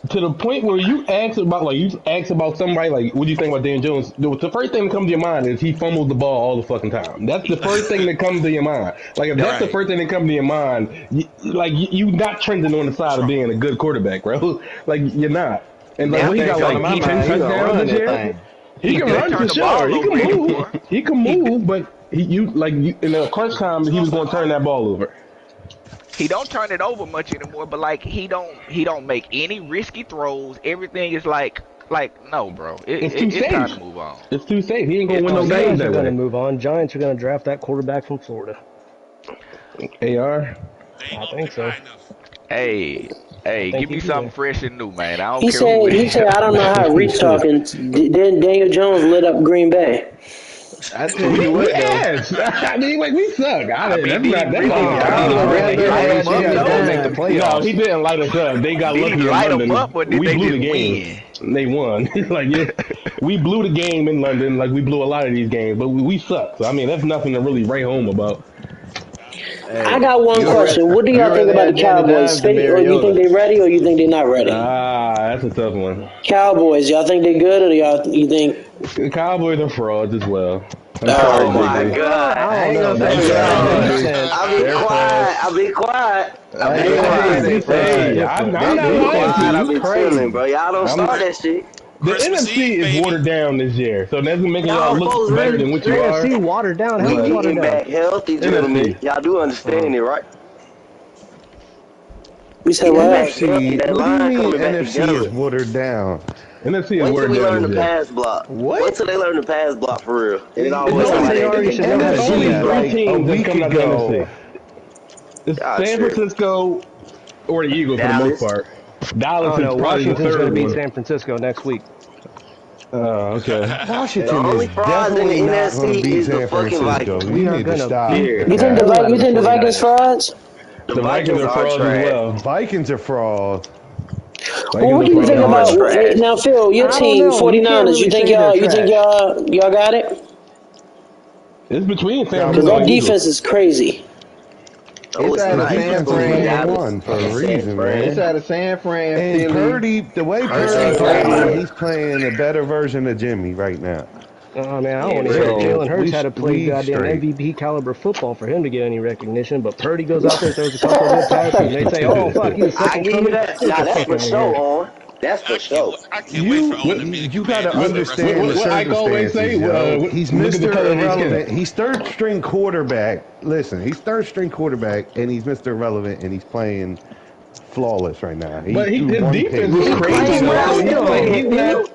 To the point where you ask about somebody like, what do you think about Dan Jones? The first thing that comes to your mind is he fumbles the ball all the fucking time. That's the first thing that comes to your mind. Like, if that's the first thing that comes to your mind, you not trending on the side of being a good quarterback, bro. Like, you're not. And like, he got like 10 touchdowns this year. He can run for sure. He can move. He can move, but in the crunch time, he was going to turn that ball over. He don't turn it over much anymore, but like he don't make any risky throws. Everything is like no, bro. It's time to move on. It's too safe. He ain't gonna win no games that way. Going to move on. Giants are going to draft that quarterback from Florida. AR. I think so. Hey, Hey, give me something fresh and new, man. I don't He care said, who it he is. said, I don't know how Reach talking. Then Daniel Jones lit up Green Bay. I tell you what, though. Yes. I mean, like, we suck. I mean, That's he not. really That's light him up, Don't make the no, playoffs. he didn't light us up. They got Did lucky he in light London. them up, or did We they blew the just game. win? They won. Like, yeah, we blew the game in London. Like, we blew a lot of these games, but we suck. So I mean, that's nothing to really write home about. Hey, I got one question. What do y'all think about the Cowboys? Or you think they ready, or you think they're not ready? That's a tough one. Cowboys, y'all think they good, or you think? The Cowboys are frauds as well. Oh my God! I don't know. I'll be quiet. Hey, I'm not lying I'll to be you. chilling, bro. Y'all don't start that shit. The Christmas NFC Eve, is baby. watered down this year, so that's making y'all Y'all look both better really- than what you are. AFC watered down. How We much watered getting down? back healthy, gentlemen. Y'all do understand it, right? We said Yeah, what? man. NFC, That what line do you mean coming back NFC together. is watered down? NFC is Wait till watered we learn down the this year. pass block. What? Wait till they learn the pass block for real. And it all It's works only- out. they already should know how to There's do only that. three like, a teams that's week coming out of the ago. NFC. It's God, San true. Francisco or the Eagles for the Dallas. most part. I Dallas don't is know. probably the Washington's going third to beat one. San Francisco next week. Okay. Washington The only is frauds in the definitely not NFC going to beat is the San fucking Francisco. Vikings. You We are need to gonna stop. beat Yeah. with You think that. the Vikings frauds? The The Vikings are frauds as trash. well. Vikings are fraud. Well, what do you think are about trash. now, Phil? Your I don't team, know. You can't 49ers. really You think say they're y'all got it? It's between San Because Francisco that and defense Eagles. is crazy. Oh, it's out of not. San Defense is Fran. number one for a reason, It's man. out of San Fran, And Philly. Purdy, the way Purdy's playing, he's playing a better version of Jimmy right now. Oh, man, I don't want to hear So, it. Jalen Hurts had to play we goddamn straight. MVP caliber football for him to get any recognition, but Purdy goes out there, throws a couple of good passes, and they say, oh, fuck, he's the I second give you coming. that. Get Nah, the that's fuck for out of sure, here. on. That's for sure. I can't wait for Owen to be the You got to commander for the rest of understand the What Ike always circumstances, say, yo. He's look at the Mr. color of his skin. Irrelevant. He's third string quarterback. Listen, he's third string quarterback, and he's Mr. Irrelevant, and he's playing flawless right now. But threw his one defense pick. is crazy. well. He's not.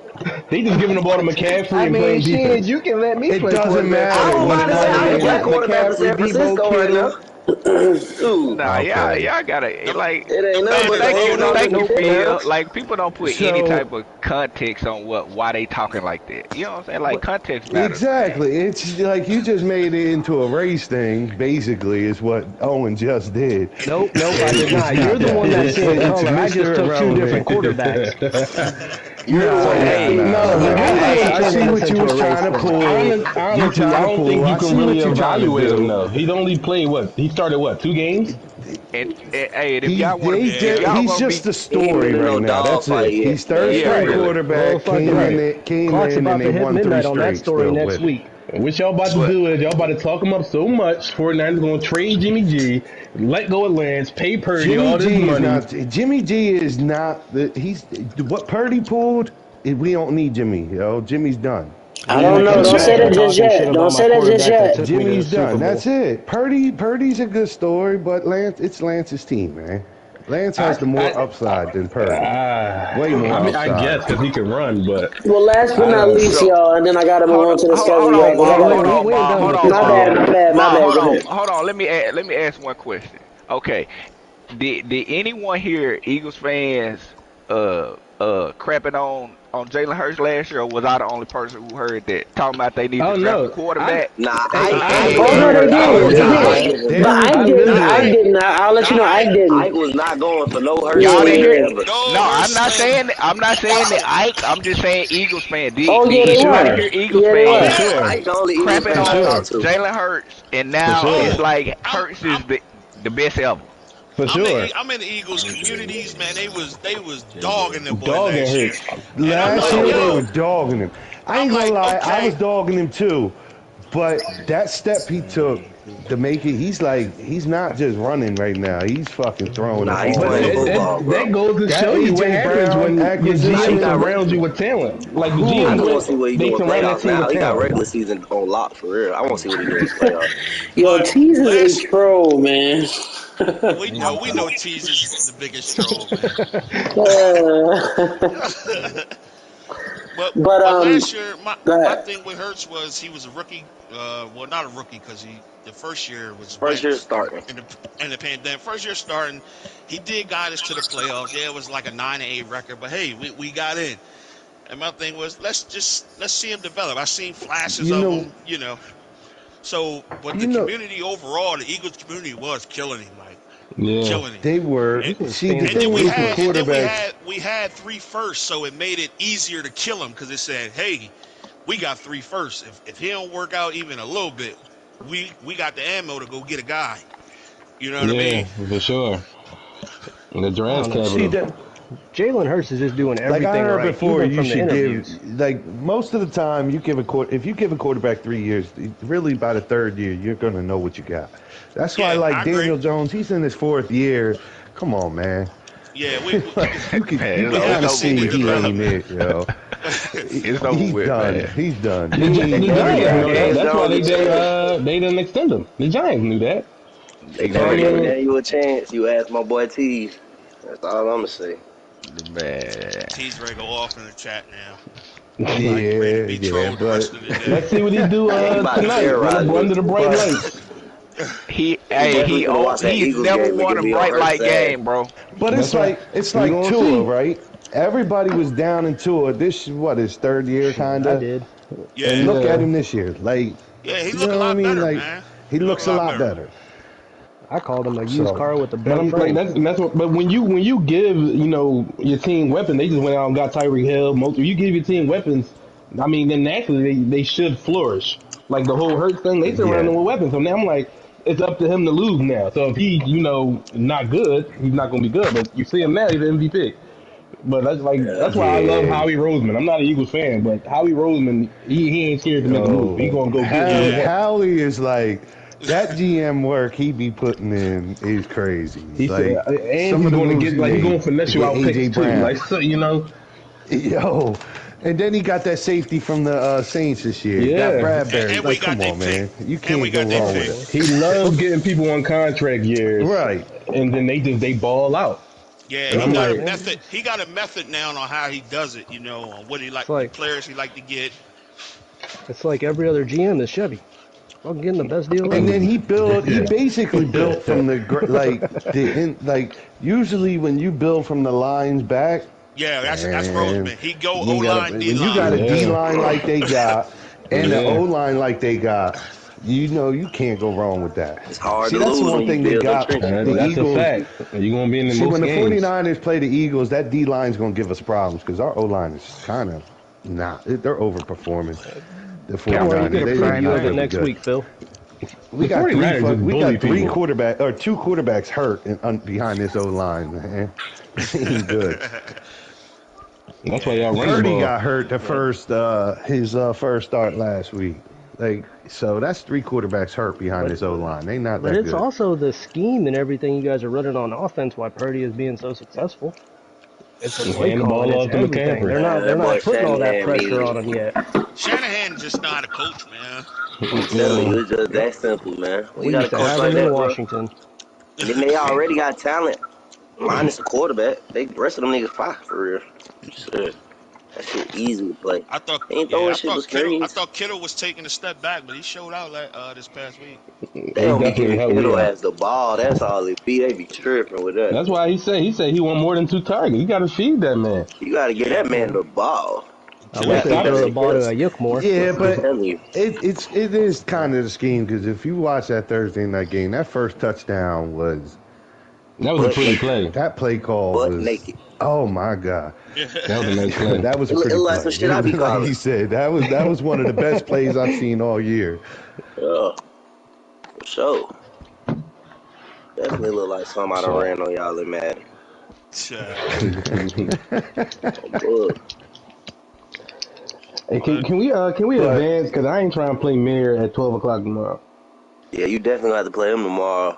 They just giving the ball to McCaffrey I and mean, playing shit, defense. you can let me It play doesn't quarterback. matter. I'm about to say I play quarterback for San McCaffrey, Francisco Debo, right now. Kittle. Dude, Nah, Okay. y'all gotta like. it ain't nothing but Thank you, the thank you, old Phil. Like people don't put any So- type of context on why they talking like that. You know what I'm saying? Like context matters. Exactly. It's like you just made it into a race thing, basically, is what Owen just did. Nope, I did not. You're the one that's seeing It's color. I just Mr. took two Irrelevant. different quarterbacks. I see what you was trying to pull. Honestly, I don't think you can really evaluate him though. He's only played what? He started what? 2 games? And hey, if y'all want to, He's y'all just be, a story right now. That's it. He's third Yeah, string really. quarterback. Came Clark's in about and to they hit won 3 midnight on that straight. story still next with it. week. What y'all about to do is y'all about to talk him up so much. 49ers going to trade Jimmy G, let go of Lance, pay Purdy all this money. Jimmy G is not. He's what Purdy pulled. We don't need Jimmy. Yo, Jimmy's done. I don't know. Don't say that just yet. Don't say that just yet. Jimmy's done. That's it. Purdy's a good story, but it's Lance's team, man. Lance has the more upside than Purdy. Way more I mean, upside. I guess because he can run, but Well, last but not least, y'all, and then I got to move on to the schedule. Hold on. Let me ask one question. Okay, did anyone here, Eagles fans, crapping on Jalen Hurts last year, or was I the only person who heard that talking about they need to draft a quarterback? I did. But I didn't. I'll let you know I didn't. Ike was not going for no Hurts. Y'all didn't hear it? No, I'm not saying that Ike. I'm just saying Eagles fan. Did anybody hear Eagles fans crapping on Jalen Hurts, and now it's like Hurts is the best ever. For sure. I'm in the Eagles communities, man. They was dogging them boys last year. Last year they were dogging him. I ain't gonna lie, I was dogging him too. But that step he took to make it, he's not just running right now. He's fucking throwing the ball. That goes to show you what happens when your GM surrounds you with talent. Like the GM, I want to see what he they doing surround that playoffs team now. with He got talent. regular season on lock for real. I want to see what he doing in playoffs. Yo, Tease is a troll, man. We know Cheese is the biggest troll, man. But last year, my thing with Hurts was he was a rookie. Well, not a rookie because the first year was first year starting in the pandemic. First year starting, he did guide us to the playoffs. Yeah, it was like a 9-8 record, but hey, we got in. And my thing was let's see him develop. I seen flashes of him, So, but the community overall, the Eagles community was killing him, killing him. They were. And then we had 3 firsts, so it made it easier to kill him because it said, hey, we got 3 firsts. If he don't work out even a little bit, we got the ammo to go get a guy. You know what I mean? Yeah, for sure. The draft capital. Jalen Hurts is just doing everything like I heard right. Before, even you from should the interviews. give most of the time if you give a quarterback 3 years, really by the 3rd year you're gonna know what you got. That's why Daniel Jones, he's in his 4th year. Come on, man. Yeah, you kind of see he ain't it, yo. It's over he's with, done. man. He's done. That's why they didn't extend him. The Giants knew that. They never giving you a chance. You ask my boy T. That's all I'm gonna say. Man. T's ready to go off in the chat now. But let's see what he do tonight under the bright lights. He's never won a bright light game, bro. But it's like Tua, right? Everybody was down in Tua. This is his 3rd year, kind of. I did. Yeah. And look at him this year. He look a lot better, man. He looks a lot better. I called him a used car with a bent frame. But when you give your team weapons, they just went out and got Tyreek Hill. If you give your team weapons, I mean, then naturally they should flourish. Like the whole Hurts thing, they surround him with weapons. So now I'm like, it's up to him to lose now. So if he not good, he's not going to be good. But you see him now, he's an MVP. But that's why I love Howie Roseman. I'm not an Eagles fan, but Howie Roseman, he ain't scared to make a move. He gonna go get it. Howie is like. That GM work he be putting in is crazy. He's going to finesse you out picks too. Yo, and then he got that safety from the Saints this year. Yeah, got Bradbury. Come on, man, you can't go wrong with it. He loves getting people on contract years, right? And then they ball out. Yeah, he got a method. He got a method now on how he does it. On what he the players he like to get. It's like every other GM is Chevy. I'm getting the best deal. And then he basically built from usually when you build from the lines back. Yeah, that's Roseman. He go O-line, D-line. When you got a D-line like they got and an O-line like they got, you can't go wrong with that. It's hard to lose. That's one thing they got. That's a fact. You're going to be in the most games. When the 49ers play the Eagles, that D-line's going to give us problems because our O-line is kind of they're overperforming. The 49ers. We're preview of it next week, Phil. We got 2 quarterbacks hurt behind this O-line, man. Ain't good. That's why y'all running. Purdy got hurt his first start last week. So that's 3 quarterbacks hurt behind this O-line. They not that good. But it's also the scheme and everything you guys are running on offense why Purdy is being so successful. It's a play call. It's everything. They're not putting all that pressure on him yet. Shanahan just not a coach, man. It's just that simple, man. We got to have him in Washington. And then they already got talent. Minus the quarterback. The rest of them niggas fire for real. Shit. That shit easy to play. I thought Kittle was taking a step back, but he showed out this past week. They don't be giving Kittle as the ball. That's all it be. They be tripping with that. That's why he said he want more than 2 targets. You got to feed that man. You got to get that man the ball. I wish they throw the ball to Ayuk more. Yeah, but it is kind of the scheme because if you watch that Thursday night game, that first touchdown was a pretty play. That play call was naked. Oh my God, that was a nice play. That was a pretty play. Some shit I be calling. Like he said, that was one of the best plays I've seen all year. Yeah, for sure. Definitely look like something I done ran on y'all in Madden. Hey, can we advance? Because I ain't trying to play Mirror at 12 o'clock tomorrow. Yeah, you definitely have to play him tomorrow.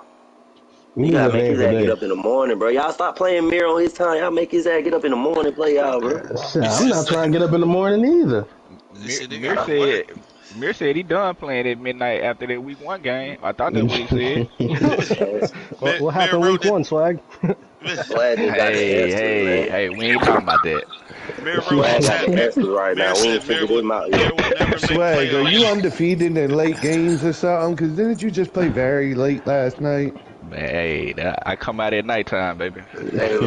You gotta make his ass get up in the morning, bro. Y'all stop playing Mirror on his time. Y'all make his ass get up in the morning and play y'all, bro. I'm not trying to get up in the morning either. Mir said he done playing at midnight after that week 1 game. I thought that's what he said. What happened week 1, Swag? Hey, we ain't talking about that. Mirror was right now. We ain't figured him out yet. Swag, are you undefeated in late games or something? Because didn't you just play very late last night? Man, hey, I come out at nighttime, baby. Hey,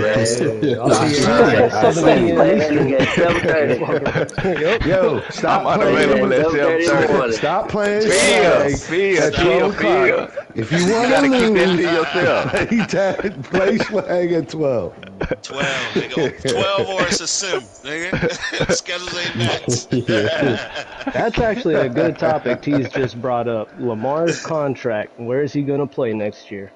Yo, stop I'm playing. unavailable at 7:30. Stop playing. Feel. If you want to lose, play swag at 12. 12, nigga. 12 or it's a sim, nigga. Schedules ain't matched. That's actually a good topic T's just brought up. Lamar's contract. Where is he going to play next year?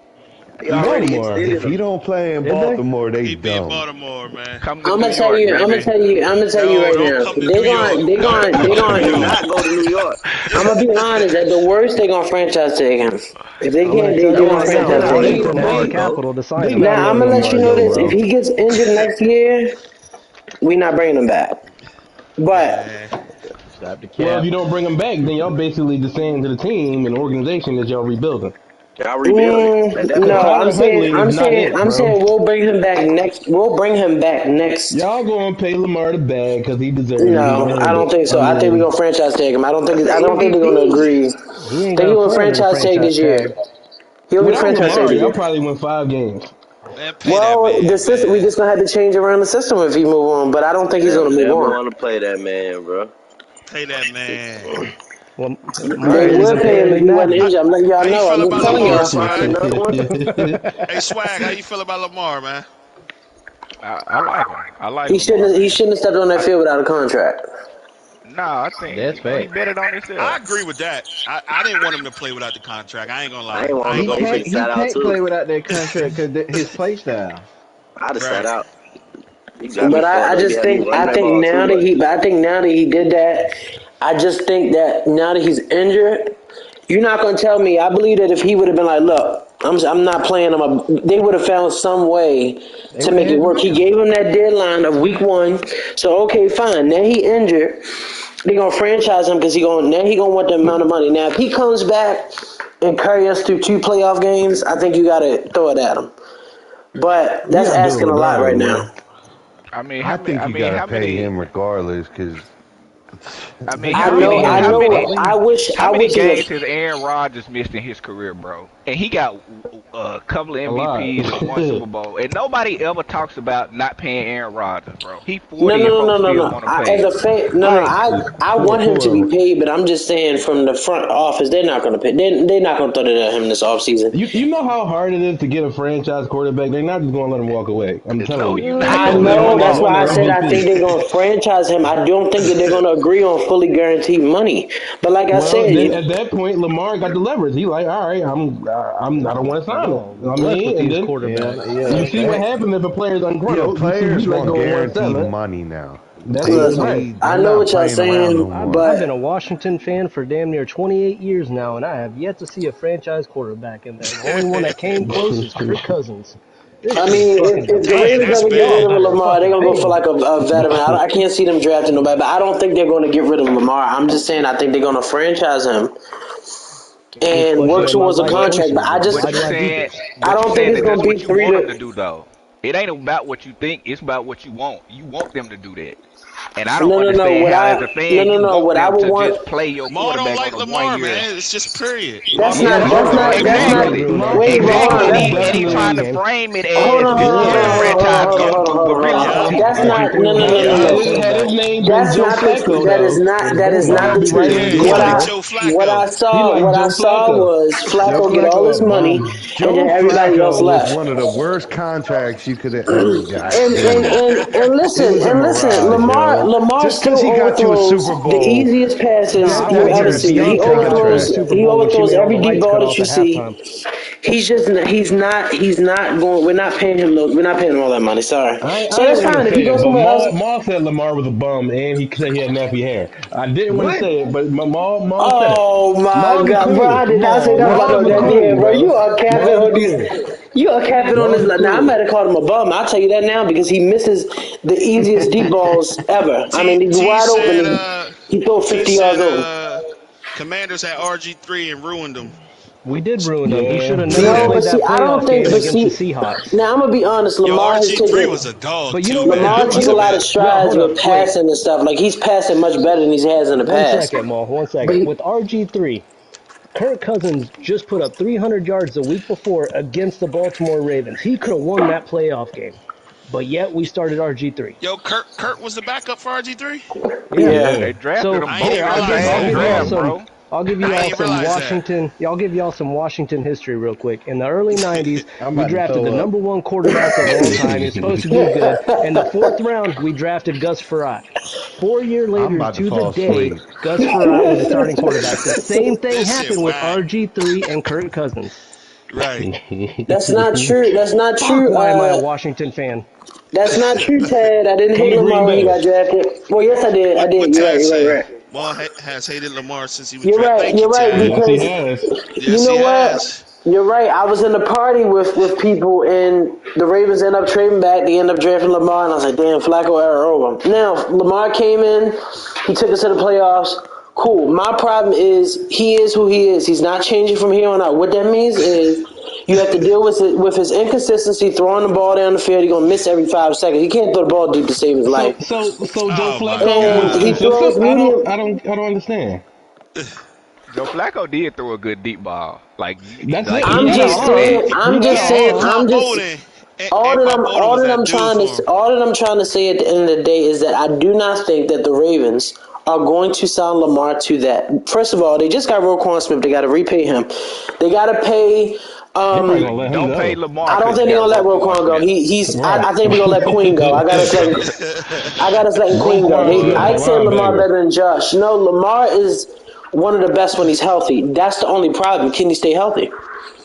Baltimore. If he don't play in Baltimore, they He be in don't. Baltimore, man. I'm gonna tell you right now. They're going not go to New York. I'm gonna be honest. At the worst, they're gonna franchise tag him. If they can't, they're gonna franchise tag him. Capital to sign him. Now I'm gonna let you know this: if he gets injured next year, we not bringing him back. But Stop the cap. Well, if you don't bring him back, then y'all basically just saying to the team and the organization that y'all rebuilding. Y'all rebuilding. No, I'm saying we'll bring him back next. We'll bring him back next. Y'all gonna pay Lamar the bag because he deserves it. No, I don't think so. I think we're gonna franchise tag him. I don't think they're gonna agree. Think he will franchise tag this year. He'll be franchise tag. Y'all probably win 5 games. Man, Well, the system, we just gonna have to change around the system if he move on. But I don't think he's gonna move on. I want to play that man, bro. Pay that man. Well, they would pay him if he wasn't injured. I'm letting y'all know. I'm telling y'all. Hey, Swag, how you feel about Lamar, man? I like him. I like He him. shouldn't have stepped on that field without a contract. Nah, I think That's he fake. betted on himself. I agree with that. I didn't want him to play without the contract. I ain't gonna lie. He can't play without that contract because his play style. I'd have sat out. But I think now that he did that, I just think that now that he's injured, you're not gonna tell me. I believe that if he would have been like, look, I'm not playing him, they would have found some way to make it work. He gave him that deadline of week 1, so okay, fine. Now he injured. They're gonna franchise him because he gonna want the amount of money. Now if he comes back and carry us through 2 playoff games, I think you gotta throw it at him. But that's asking a lot right now. I mean, I think you gotta pay him regardless, because I mean, I wish games has Aaron Rodgers missed in his career, bro? And he got a couple of MVPs and 1 Super Bowl, and nobody ever talks about not paying Aaron Rodgers, bro. He 40 No. I want him to be paid, but I'm just saying from the front office, they're not gonna pay. They're not gonna throw it at him this offseason. You know how hard it is to get a franchise quarterback. They're not just gonna let him walk away. I'm telling you. I know. That's why I said I think they're gonna franchise him. I don't think that they're gonna agree on fully guaranteed money. But like I said, at that point, Lamar got the leverage. He like, all right, I don't want to sign him. I mean, and then you see what happens if a player's unquote. Players want guaranteed money now. That's right. I know what y'all saying, but I've been a Washington fan for damn near 28 years now, and I have yet to see a franchise quarterback in there. The only one that came close is Kirk Cousins. I mean, if the Ravens ever get rid of Lamar, they're going to go for like a veteran. I can't see them drafting nobody, but I don't think they're going to get rid of Lamar. I'm just saying I think they're going to franchise him and work towards a contract. But I don't think it's going to be 3 to do, though. It ain't about what you think. It's about what you want. You want them to do that. And I don't understand how as a fan you want them to just play your quarterback don't like on Lamar, 1 year. man. It's just period. That's not. Exactly. And he trying to frame it as this franchise go through, but really that's not. No. That is not the truth. What I saw was Flacco get all this money, and then everybody else left. One of the worst contracts you could have ever got. And listen, Lamar still overthrows the easiest passes you'll ever see. He overthrows every deep ball that you see. He's not going. We're not paying him all that money. Sorry. So that's fine if he goes somewhere else. Maul said Lamar was a bum and he said he had nappy hair. I didn't want to say it, but Maul said it. Oh my God, bro! I did not say that about no nappy hair, bro. You are capping on these. You are capping on this. Now I might have called him a bum. I'll tell you that now because he misses the easiest deep balls ever. I mean, he's wide open. He throws 50 yards over. Commanders had RG3 and ruined them. We did ruin them. He should have No, never but played that see, I don't playoff think. game But against see, the Seahawks. now I'm gonna be honest. Lamar has RG3 taken. was a dog. But you know too, what? man. Lamar He took was a lot of bad. strides Hold up, with passing and stuff. Like he's passing much better than he has in the One past. second, Maul. 1 second. With RG3, Kirk Cousins just put up 300 yards the week before against the Baltimore Ravens. He could have won that playoff game. But yet we started RG3. Yo, Kurt was the backup for RG3? Yeah. They drafted So them I both ain't in the realize same that. draft, bro. I'll give you I all ain't some realize that. Washington. I'll give you all some Washington history real quick. In the early '90s, I'm we about to drafted the throw up. #1 quarterback of all time. He's supposed to do good. In the 4th round, we drafted Gus Frerotte. 4 years later, about to to the fall day, asleep. Gus Frerotte was the starting quarterback. The same thing This shit happened with whack. RG3 and Kirk Cousins. Right. That's not true. That's not Fuck, true. why am I a Washington fan? That's not true, Ted. I didn't Come hate to Lamar when he Green got drafted. Well, yes, I did. I What did. You're Tad right. say? You're right. Maul has hated Lamar since he was You're drafted. right. Thank You're you, right. Tad. Yes, he Because has. Yes, you know he what? has. You're right. I was in a party with people, and the Ravens end up trading back. They end up drafting Lamar, and I was like, damn, Flacco era over. Now, Lamar came in. He took us to the playoffs. Cool. My problem is he is who he is. He's not changing from here on out. What that means is you have to deal with his inconsistency, throwing the ball down the field. He's going to miss every 5 seconds. He can't throw the ball deep to save his life. So Joe Oh, my Flacco God. was He throws consistent. medium. I don't understand. Joe Flacco did throw a good deep ball. Like, That's like it. I'm He had just an arm. saying. He I'm had just an saying. arm. I'm just. Bowden. All that I'm trying to say at the end of the day is that I do not think that the Ravens are going to sign Lamar to that. First of all, they just got Roquan Smith. They got to repay him. They got to pay. They're probably gonna let him don't go. pay Lamar. I don't think they're gonna let Roquan go. I think we're gonna let Queen go. I got us letting Queen go. Roquan's I a said Lamar linebacker. better than Josh. No, Lamar is one of the best when he's healthy. That's the only problem. Can he stay healthy?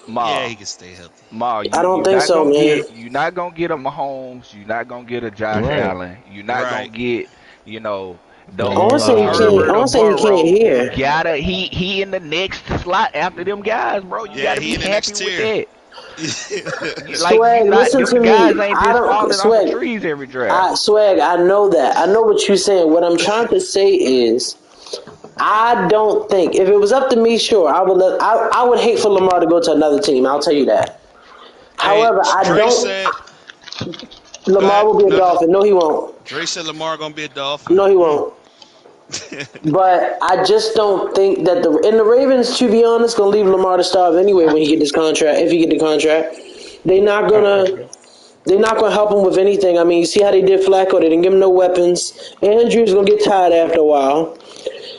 Yeah, he can stay healthy. Ma, I don't think so, man. You're not gonna get a Mahomes. You're not gonna get a Josh Right. Allen. You're not gonna get, the I won't say he can't. Herbert I or won't say he Burrow. can't hear. You gotta he in the next slot after them guys, bro. You gotta he be in the happy next with tier. that. Swag, listen to me. Guys ain't I just don't falling off Swag. the trees every draft. Swag, I know that. I know what you're saying. What I'm trying to say is, I don't think if it was up to me, sure, I would hate for Lamar to go to another team. I'll tell you that. However, I Dre don't. said, Lamar will be a Dolphin. No, he won't. Dre said Lamar gonna be a Dolphin. No, he won't. But I just don't think that the Ravens, to be honest, gonna leave Lamar to starve anyway when he get this contract. If he get the contract, they're not gonna help him with anything. I mean, you see how they did Flacco? They didn't give him no weapons. Andrews gonna get tired after a while.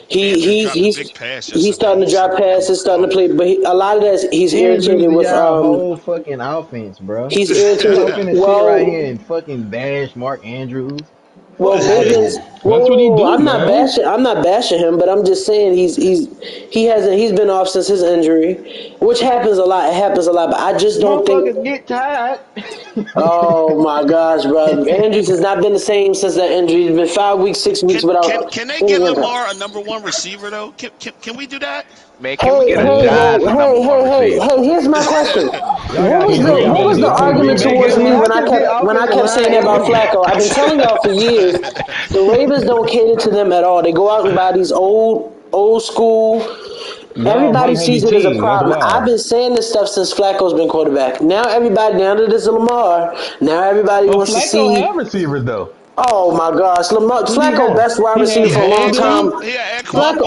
He's starting to drop passes, starting to play, but a lot of that he's irritated with whole fucking offense, bro. He's irritated. I'm finna sit right here and fucking bash Mark Andrews. Well, Bivens. That's what he do, I'm not man. bashing. I'm not bashing him, but I'm just saying he's been off since his injury, which happens a lot. It happens a lot, but I just don't think. Motherfuckers get tired. Oh my gosh, bro! Andrews has not been the same since that injury. It's been 5 weeks, 6 weeks without. Can they get Lamar a #1 receiver though? Can we do that? Man, can we get a Giants #1 receiver? Hey, here's my question. What was the argument towards me when I kept saying that about Flacco? I've been telling y'all for years, the Ravens don't cater to them at all. They go out and buy these old school. Everybody sees it as a problem. I've been saying this stuff since Flacco's been quarterback. Now that it's Lamar, now everybody wants to see. Flacco have receivers though. Oh my gosh, Flacco best wide receiver for a long time. Flacco,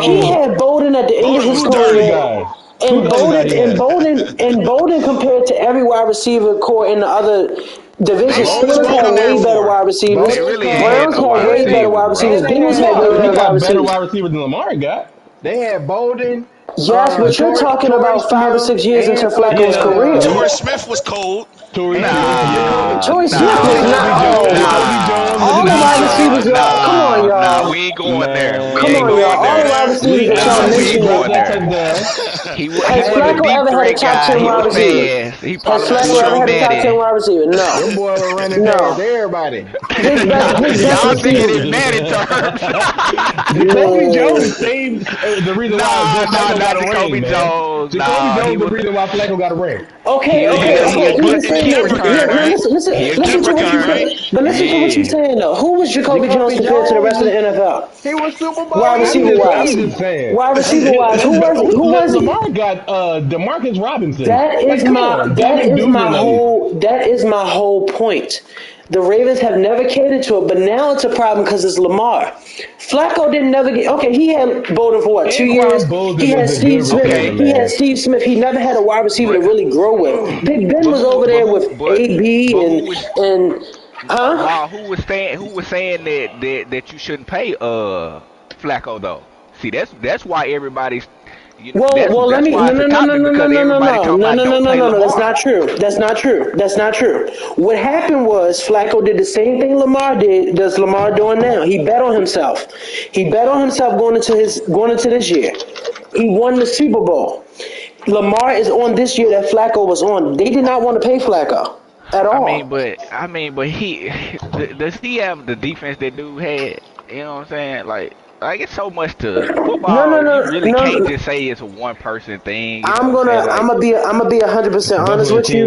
he had Bolden at the end of his career. And Bolden compared to every wide receiver core in the other division still had way better wide receivers. Browns had way better wide receivers. Bengals had way better wide receivers than Lamar got. They had Bolden. Yes, but you're talking about 5 or 6 years into Flacco's career. Torrey Smith was cold. Torrey Smith was not. Oh my! All the wide receivers, y'all. Come on, y'all. Nah, we ain't going there. Come on, y'all. All the wide receivers that y'all mentioned. Has Flacco ever had a top 10 wide receiver? Has Flacco ever had a top 10 wide receiver? No. Them boy was running past everybody. His best receiver. Jacoby Jones saved the reason why not Jacoby Jones. Jacoby Jones the reason why Flacco got a ring. Okay. Listen to what you said. But listen to what you're saying though. Who was Jacoby Jones compared to the rest of the NFL? He was Super Bowl. Wide receiver wise. I'm just saying. Wide receiver wise. Who was he? Lamar got Demarcus Robinson. That is my whole point. The Ravens have never catered to it, but now it's a problem because it's Lamar. Flacco didn't never get. Okay, he had Bolden for what, 2 years? He had Steve Smith. He never had a wide receiver to really grow with. Big Ben was over there with AB and who was saying that you shouldn't pay Flacco though? See, that's why everybody's. No. That's not true. What happened was Flacco did the same thing Lamar did. Does Lamar doing now? He bet on himself. Going into this year. He won the Super Bowl. Lamar is on this year that Flacco was on. They did not want to pay Flacco at all. I mean, but he does he have the defense that dude had? You know what I'm saying? Like it's so much to football. You really can't just say it's a one person thing. I'm gonna be 100% honest with you.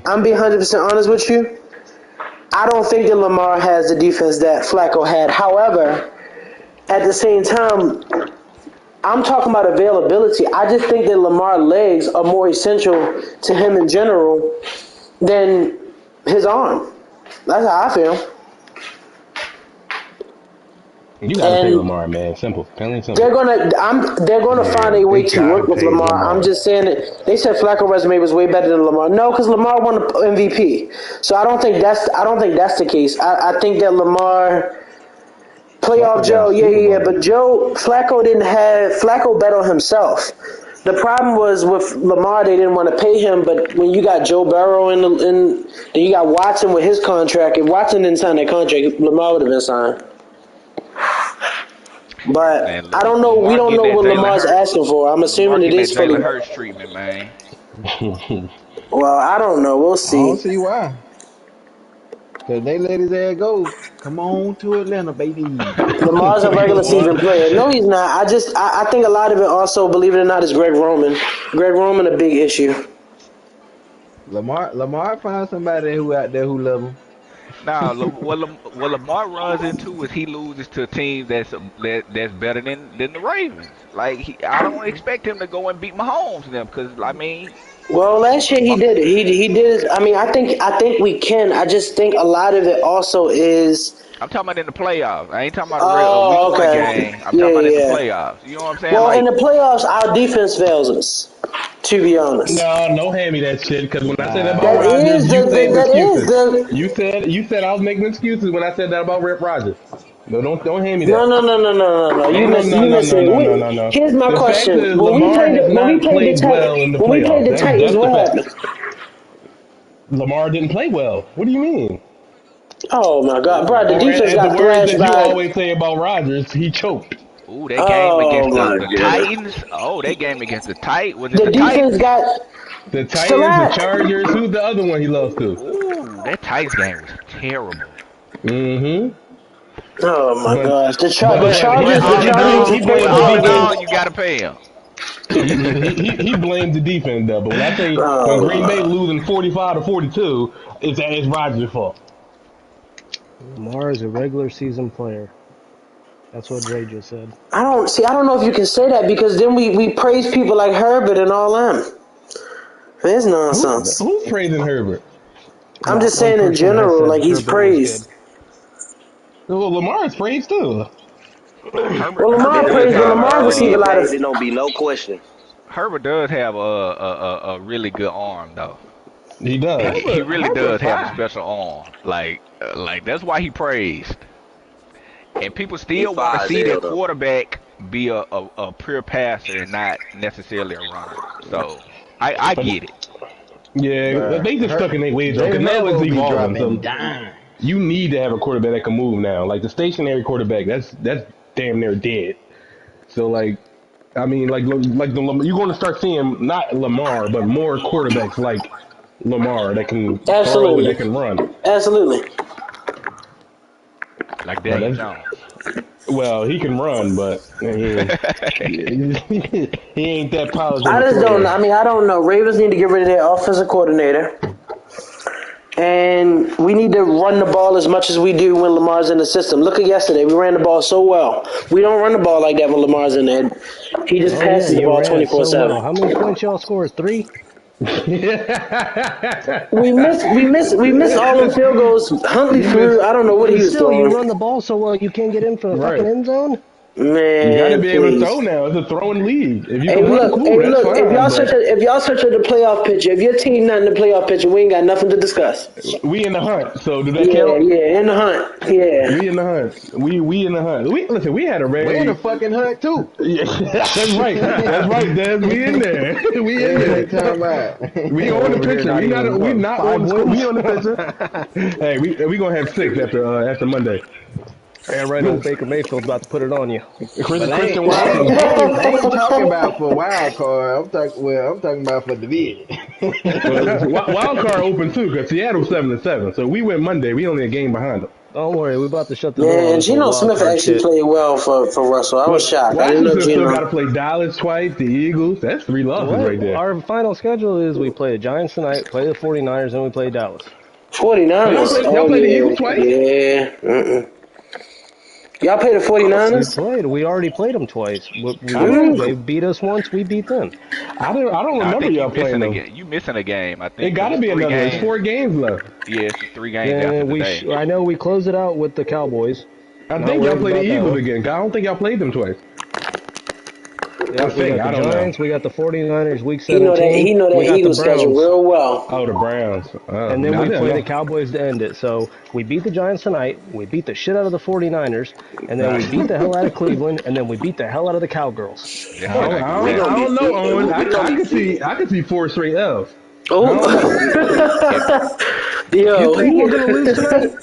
I'm be 100% honest with you. I don't think that Lamar has the defense that Flacco had. However, at the same time, I'm talking about availability. I just think that Lamar's legs are more essential to him in general than his arm. That's how I feel. You gotta pay Lamar, man. Simple. Simple. They're gonna find a way to work with Lamar. I'm just saying that they said Flacco's resume was way better than Lamar. No, because Lamar won the MVP. So I don't think that's the case. I think that Lamar playoff Joe, but Flacco bet on himself. The problem was with Lamar, they didn't want to pay him, but when you got Joe Burrow and you got Watson with his contract, if Watson didn't sign that contract, Lamar would have been signed. But I don't know. We don't know what Lamar's asking for. I'm assuming it is fully. Hurts treatment, man. Well, I don't know. We'll see. I don't see why. Because they let his ass go. Come on to Atlanta, baby. Lamar's a regular season player. No, he's not. I think a lot of it also, believe it or not, is Greg Roman. Greg Roman, a big issue. Lamar found somebody who out there who love him. Nah, what Lamar runs into is he loses to a team that's better than the Ravens. Like I don't expect him to go and beat Mahomes them because Well, last year he did it. He did it. I think we can. I just think a lot of it also is. I'm talking about in the playoffs. I ain't talking about the real game. I'm talking about in the playoffs. You know what I'm saying? Well, in the playoffs, our defense fails us. To be honest. No, hand me that shit. Because when I said that about Rodgers, you said I was making excuses when I said that about Rip Rodgers. No, don't hand me that. No. You missing. Here's my question. When we played the Titans, what happened? Lamar didn't play well. What do you mean? Oh my God, bro! The defense got thrashed by. You always say about Rodgers, he choked. Ooh, that game against the Titans. Oh, that game against the Titans. The defense got the Titans, the Chargers. Who's the other one he lost to? Ooh, that Titans game was terrible. Mm-hmm. Oh my gosh, the Chargers. You gotta pay him. he blamed the defense though, but when I say when Green Bay losing 45-42, it's Rodgers' fault. Lamar is a regular season player. That's what Dre just said. I don't know if you can say that because then we praise people like Herbert and all them. It's nonsense. Who's praising Herbert? I'm just saying in general, like he's praised. Well, Lamar is praised too. Lamar praised, but Lamar received a lot of. There don't be no question. Herbert does have a really good arm though. He does. He really does have a special arm. Like that's why he praised. And people still want to see that quarterback be a pure passer and not necessarily a runner. So I get it. Yeah, they just stuck in their ways though. Because now it's evolving. So you need to have a quarterback that can move now. Like the stationary quarterback, that's damn near dead. So like you're going to start seeing not Lamar, but more quarterbacks like Lamar that can throw, that can run. Absolutely. Like Daniel Jones. Well, he can run, but he ain't that polished. I just don't. I mean, I don't know. Ravens need to get rid of their offensive coordinator, and we need to run the ball as much as we do when Lamar's in the system. Look at yesterday; we ran the ball so well. We don't run the ball like that when Lamar's in there. He just passes the ball 24/7. How many points y'all scored? 3. We missed all the field goals. Huntley threw. I don't know what he was Still, throwing. you run the ball so well, you can't get in for the fucking end zone. Man, you gotta be able to please. throw now. It's a throwing league. If you Hey, can run, look, cool, hey, that's look. fine, If y'all search at the playoff picture, if your team not in the playoff picture, we ain't got nothing to discuss. we in the hunt. So do that Yeah, count? yeah, in the hunt. Yeah. We in the hunt. We in the hunt. Listen. We had a We in very. the fucking hunt too. Yeah, that's right. That's right, Dad. We in there. We in there. Talking about. We on the picture. We not on the. We on the picture. Hey, we gonna have 6 after Monday. And right now, Baker Mayfield's about to put it on you. Christian Watson. I ain't talking about for wild card. I'm talking about for division. Wild card open too, because Seattle's 7-7. So we win Monday. We only a game behind them. Don't worry, we're about to shut the door. Man, Geno Smith actually played well for Russell. I was shocked. I didn't know Washington still got to Geno. play Dallas twice, the Eagles. That's 3 losses right there. Our final schedule is we play the Giants tonight, play the 49ers, and we play Dallas. 49ers. Y'all play the Eagles twice? Yeah. Y'all play the 49ers? We already played them twice. They beat us once, we beat them. I don't remember y'all playing them. You missing a game, I think. It got to be another. There's 4 games left. Yeah, it's 3 games after today. I know we closed it out with the Cowboys. I think y'all played the Eagles again. I don't think y'all played them twice. Yeah, we got the Giants, we got the 49ers week 17. He know that Eagles schedule real well. Oh, the Browns. And then we play the Cowboys to end it. So we beat the Giants tonight, we beat the shit out of the 49ers, and then we beat the hell out of Cleveland, and then we beat the hell out of the Cowgirls. I don't know, Owen. I can see 4 straight L's. Oh. Yo. You think we're going to lose tonight?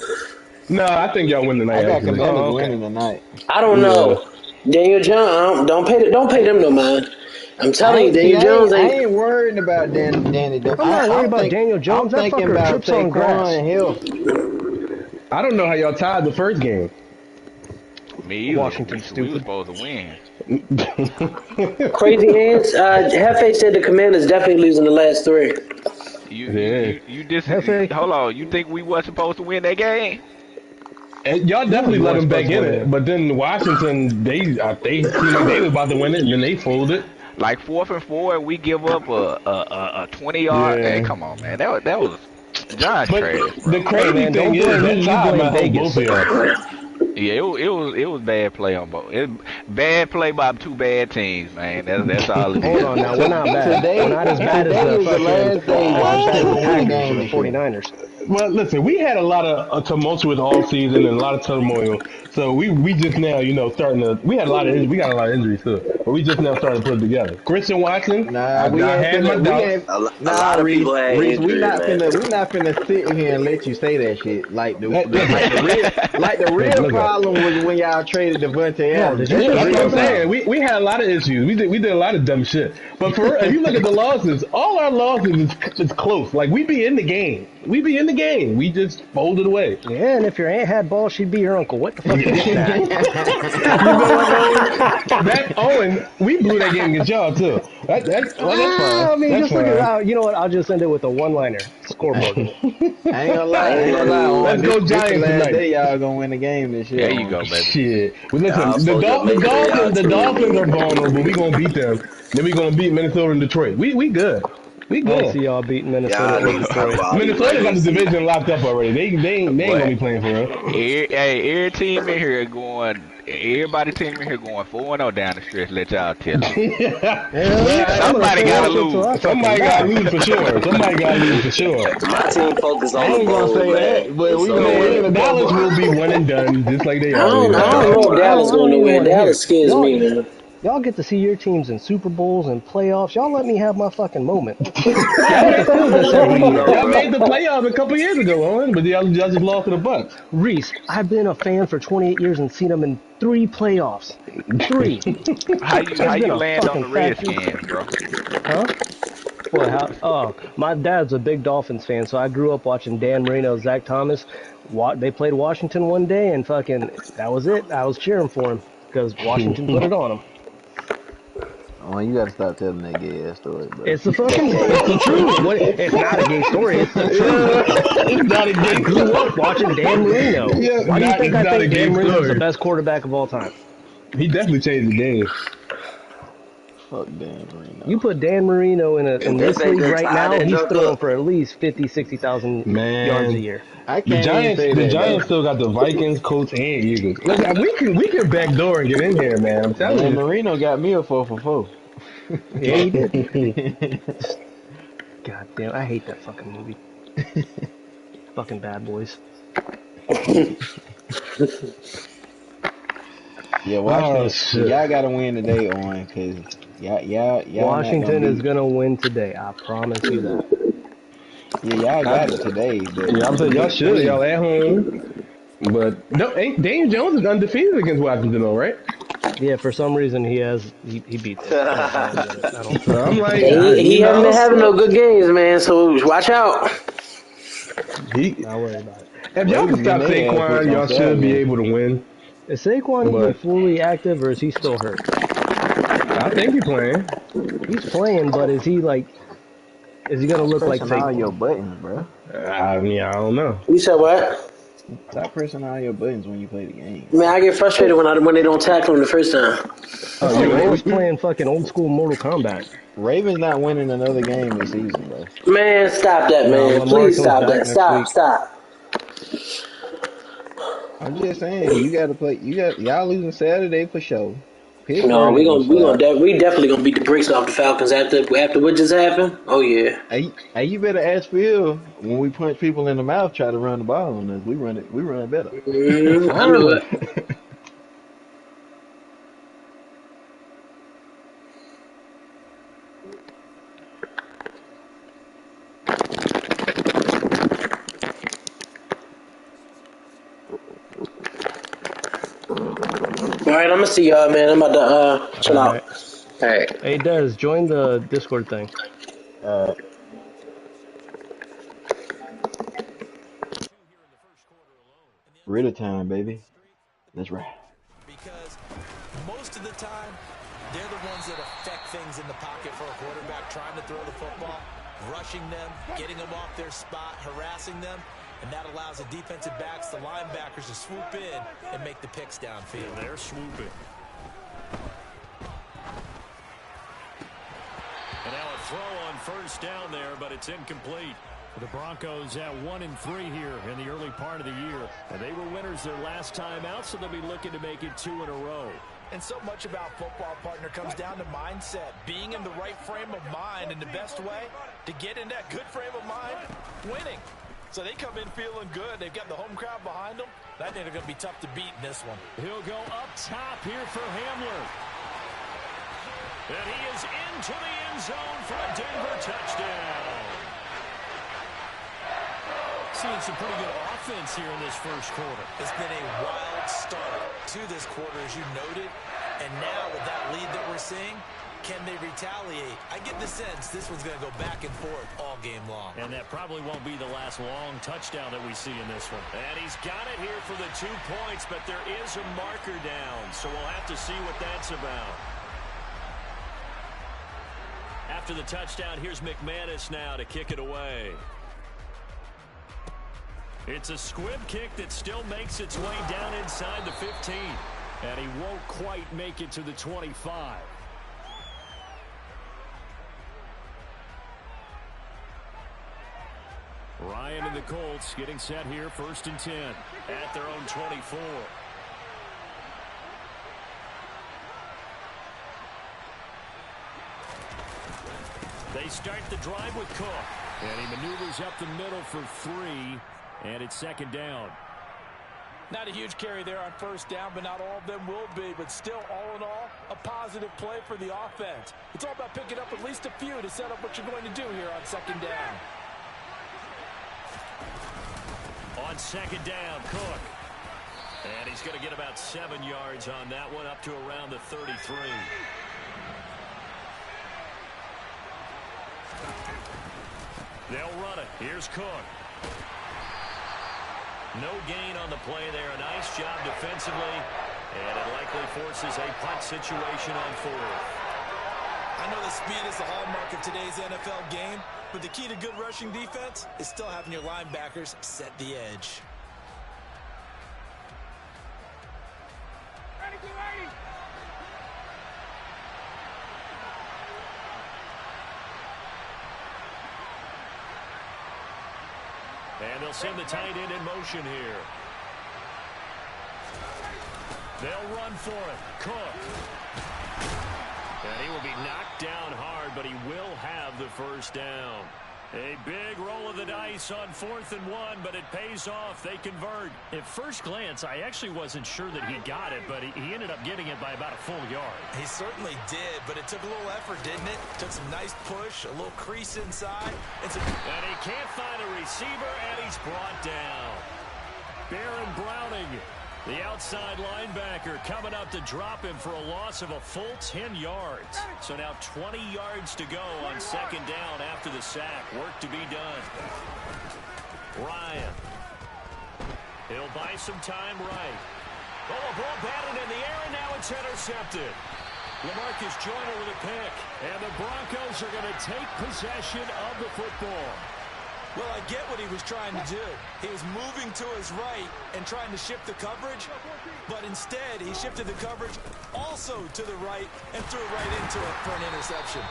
No, I think y'all win tonight. I got Commanders winning tonight. I don't know. Daniel Jones, don't pay them no mind. I'm telling you, Daniel Jones I ain't. ain't worried about Danny. I'm not worried about Daniel Jones. I'm That thinking fucker about trips on grass. Saquon Hill. I don't know how y'all tied the first game. Me either. Washington We stupid. was supposed to win. Crazy hands. Hefe said the Commanders definitely losing the last 3. Hold on. You think we wasn't supposed to win that game? And y'all definitely let them back in it, but then Washington, they seemed like they was about to win it, and then they folded. Like 4th and 4, we give up a 20-yard. Yeah. Hey, come on, man. That was John But trash. Bro. the crazy thing is that time I hope both of y'all. Yeah, it was bad play on both. Bad play by 2 bad teams, man. That's all it is. Hold on, now we're not bad. We're not as bad as the last day fucking 49ers. Well, listen, we had a lot of tumultuous all season and a lot of turmoil. So we just now, starting to. We got a lot of injuries too, but we just now starting to put it together. Christian Watson, We not finna sit here and let you say that shit. Like the real problem was when y'all traded Devontae Adams. That's what I'm saying. We had a lot of issues. We did a lot of dumb shit. But for if you look at the losses, all our losses is close. Like we be in the game. We just folded away. Yeah, and if your aunt had balls, she'd be your uncle. What the fuck is that? That Owen, we blew that game against y'all too. That's fine. I mean, That's just look at you know what? I'll just end it with a one-liner scoreboard. I ain't gonna lie. Let's go Giants tonight. Day y'all gonna win the game this year. There you go, baby. Shit. Well, listen, the Dolphins are vulnerable. We gonna beat them. Then we gonna beat Minnesota and Detroit. We good. We I don't good. see y'all beating Minnesota or Detroit. Minnesota got the division locked up already. They ain't gonna be playing for us. Every team in here going 4-0 down the stretch. Let y'all tell them. Somebody gotta lose. Somebody gotta lose for sure. My team focus I on the ain't gonna bowl, say man. that, but we So, gonna win. Dallas will be one and done, just like they I are. don't know if Dallas going to win. Dallas scares me, man. Y'all get to see your teams in Super Bowls and playoffs. Y'all let me have my fucking moment. Y'all made the playoffs a couple years ago, Owen, but y'all just lost to the Bucks. Reese, I've been a fan for 28 years and seen them in 3 playoffs. 3. How you land on the Redskins, bro? Huh? Boy, my dad's a big Dolphins fan, so I grew up watching Dan Marino, Zach Thomas. They played Washington one day, and fucking that was it. I was cheering for him because Washington put it on him. Oh, you gotta stop telling that gay ass story, bro. It's the fucking it's the truth. It's not a gay story. It's the truth. It's not a gay I grew up watching Dan Marino. Yeah, Why do you think I think Dan Marino is the story. best quarterback of all time? He definitely changed the game. Fuck Dan Marino. You put Dan Marino in this league right now, he's throwing for at least 50, 60,000 yards a year. The Giants still got the Vikings, Colts, and Eagles. Listen, we can backdoor and get in here, man. I'm telling you. Marino got me a 4 for 4. Yeah, he did. God damn, I hate that fucking movie. Fucking Bad Boys. Yeah, Washington. Y'all gotta win today, Owen, because y'all Washington is gonna win today. I promise you that. Yeah, y'all got it today. But yeah, I'm saying y'all should. Y'all at home. But no, Daniel Jones is undefeated against Washington, though, right? Yeah, for some reason he beat them. I'm like, he hasn't been having no good games, man. So watch out. Not worry about it. If y'all can stop Saquon, y'all should be able to win. Is Saquon even fully active, or is he still hurt? I think he's playing. He's playing, but is he like? Is he gonna look like Saquon? all your buttons, bro. I don't know. You said what? Stop pressing all your buttons when you play the game. Man, I get frustrated when they don't tackle him the first time. I was playing fucking old school Mortal Kombat. Ravens not winning another game this season, bro. Man, stop that, man. Please stop that. Stop. I'm just saying, you gotta play. Y'all losing Saturday for sure. No, we definitely gonna beat the brakes off the Falcons after what just happened. Oh yeah. Hey, you better ask Phil when we punch people in the mouth, try to run the ball on us. We run better. I know it. All right, I'm gonna see y'all, man. I'm about to chill out. All right. Hey, Des, join the Discord thing. Ritter time, baby. That's right. Because most of the time, they're the ones that affect things in the pocket for a quarterback, trying to throw the football, rushing them, getting them off their spot, harassing them. And that allows the defensive backs, the linebackers to swoop in and make the picks downfield. Yeah, they're swooping. And now a throw on first down there, but it's incomplete. The Broncos at 1-3 here in the early part of the year. And they were winners their last time out, so they'll be looking to make it 2 in a row. And so much about football, partner, comes down to mindset. Being in the right frame of mind, and the best way to get in that good frame of mind, winning. So they come in feeling good. They've got the home crowd behind them. I think they're going to be tough to beat in this one. He'll go up top here for Hamler. And he is into the end zone for a Denver touchdown. Seeing some pretty good offense here in this first quarter. It's been a wild start to this quarter, as you noted. And now with that lead that we're seeing, can they retaliate? I get the sense this one's going to go back and forth all game long. And that probably won't be the last long touchdown that we see in this one. And he's got it here for the 2 points, but there is a marker down, so we'll have to see what that's about. After the touchdown, here's McManus now to kick it away. It's a squib kick that still makes its way down inside the 15. And he won't quite make it to the 25. Ryan and the Colts getting set here, 1st and 10 at their own 24. They start the drive with Cook. And he maneuvers up the middle for 3. And it's 2nd down. Not a huge carry there on 1st down, but not all of them will be. But still, all in all, a positive play for the offense. It's all about picking up at least a few to set up what you're going to do here on 2nd down. On 2nd down, Cook. And he's going to get about 7 yards on that one, up to around the 33. They'll run it. Here's Cook. No gain on the play there. A nice job defensively. And it likely forces a punt situation on fourth. I know the speed is the hallmark of today's NFL game, but the key to good rushing defense is still having your linebackers set the edge. And they'll send the tight end in motion here. They'll run for it. Cook. And he will be knocked down hard, but he will have the first down. A big roll of the dice on 4th and 1, but it pays off. They convert. At first glance, I actually wasn't sure that he got it, but he ended up getting it by about a full yard. He certainly did, but it took a little effort, didn't it? Took some nice push, a little crease inside. And he can't find a receiver, and he's brought down. Baron Browning, the outside linebacker, coming up to drop him for a loss of a full 10 yards. So now 20 yards to go on 2nd down after the sack. Work to be done. Ryan. He'll buy some time right. Oh, a ball batted in the air, and now it's intercepted. LaMarcus Joyner with a pick. And the Broncos are going to take possession of the football. Well, I get what he was trying to do. He was moving to his right and trying to shift the coverage, but instead he shifted the coverage also to the right and threw right into it for an interception.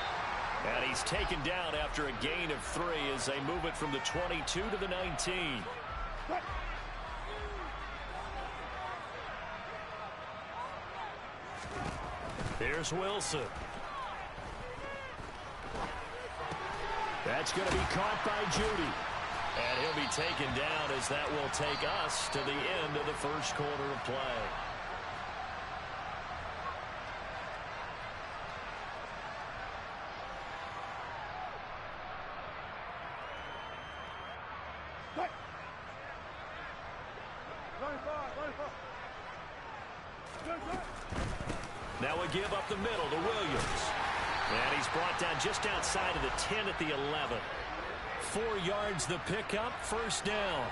And he's taken down after a gain of 3 as they move it from the 22 to the 19. Here's Wilson. That's going to be caught by Judy. And he'll be taken down as that will take us to the end of the first quarter of play. Now we give up the middle to Williams. And he's brought down just outside of the 10 at the 11. 4 yards the pickup, first down.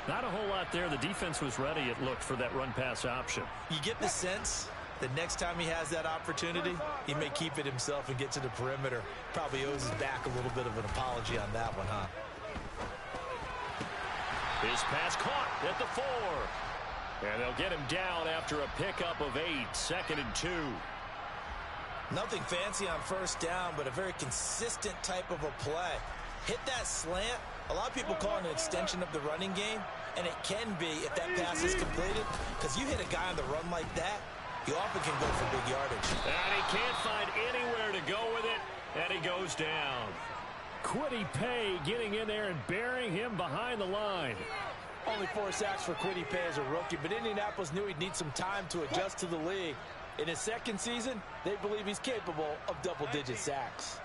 Not a whole lot there. The defense was ready, it looked, for that run-pass option. You get the sense that next time he has that opportunity, he may keep it himself and get to the perimeter. Probably owes his back a little bit of an apology on that one, huh? His pass caught at the 4. And they'll get him down after a pickup of 8, 2nd and 2. Nothing fancy on first down, but a very consistent type of a play. Hit that slant. A lot of people call it an extension of the running game, and it can be if that pass is completed, because you hit a guy on the run like that, you often can go for big yardage. And he can't find anywhere to go with it, and he goes down. Kwity Paye getting in there and burying him behind the line. Only 4 sacks for Kwity Paye as a rookie, but Indianapolis knew he'd need some time to adjust to the league. In his 2nd season, they believe he's capable of double-digit sacks.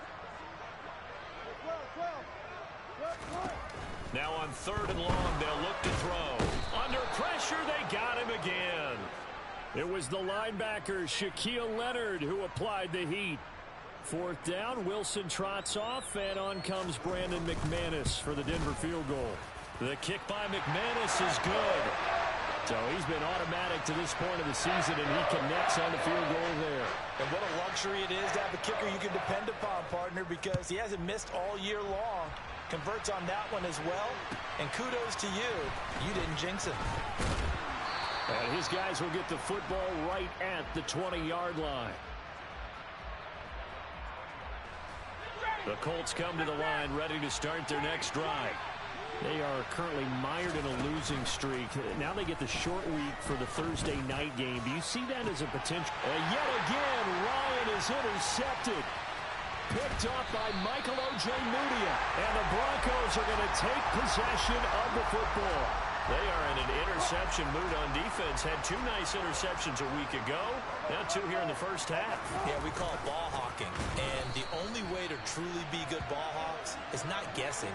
Now on 3rd and long, they'll look to throw. Under pressure, they got him again. It was the linebacker, Shaquille Leonard, who applied the heat. 4th down, Wilson trots off, and on comes Brandon McManus for the Denver field goal. The kick by McManus is good. So he's been automatic to this point of the season, and he connects on the field goal there. And what a luxury it is to have a kicker you can depend upon, partner, because he hasn't missed all year long. Converts on that one as well. And kudos to you. You didn't jinx him. And his guys will get the football right at the 20-yard line. The Colts come to the line, ready to start their next drive. They are currently mired in a losing streak. Now they get the short week for the Thursday night game. Do you see that as a potential? And yet again, Ryan is intercepted. Picked off by Michael O.J. Mudia. And the Broncos are going to take possession of the football. They are in an interception mood on defense. Had 2 nice interceptions a week ago. Now 2 here in the first half. Yeah, we call it ball hawking. And the only way to truly be good ball hawks is not guessing.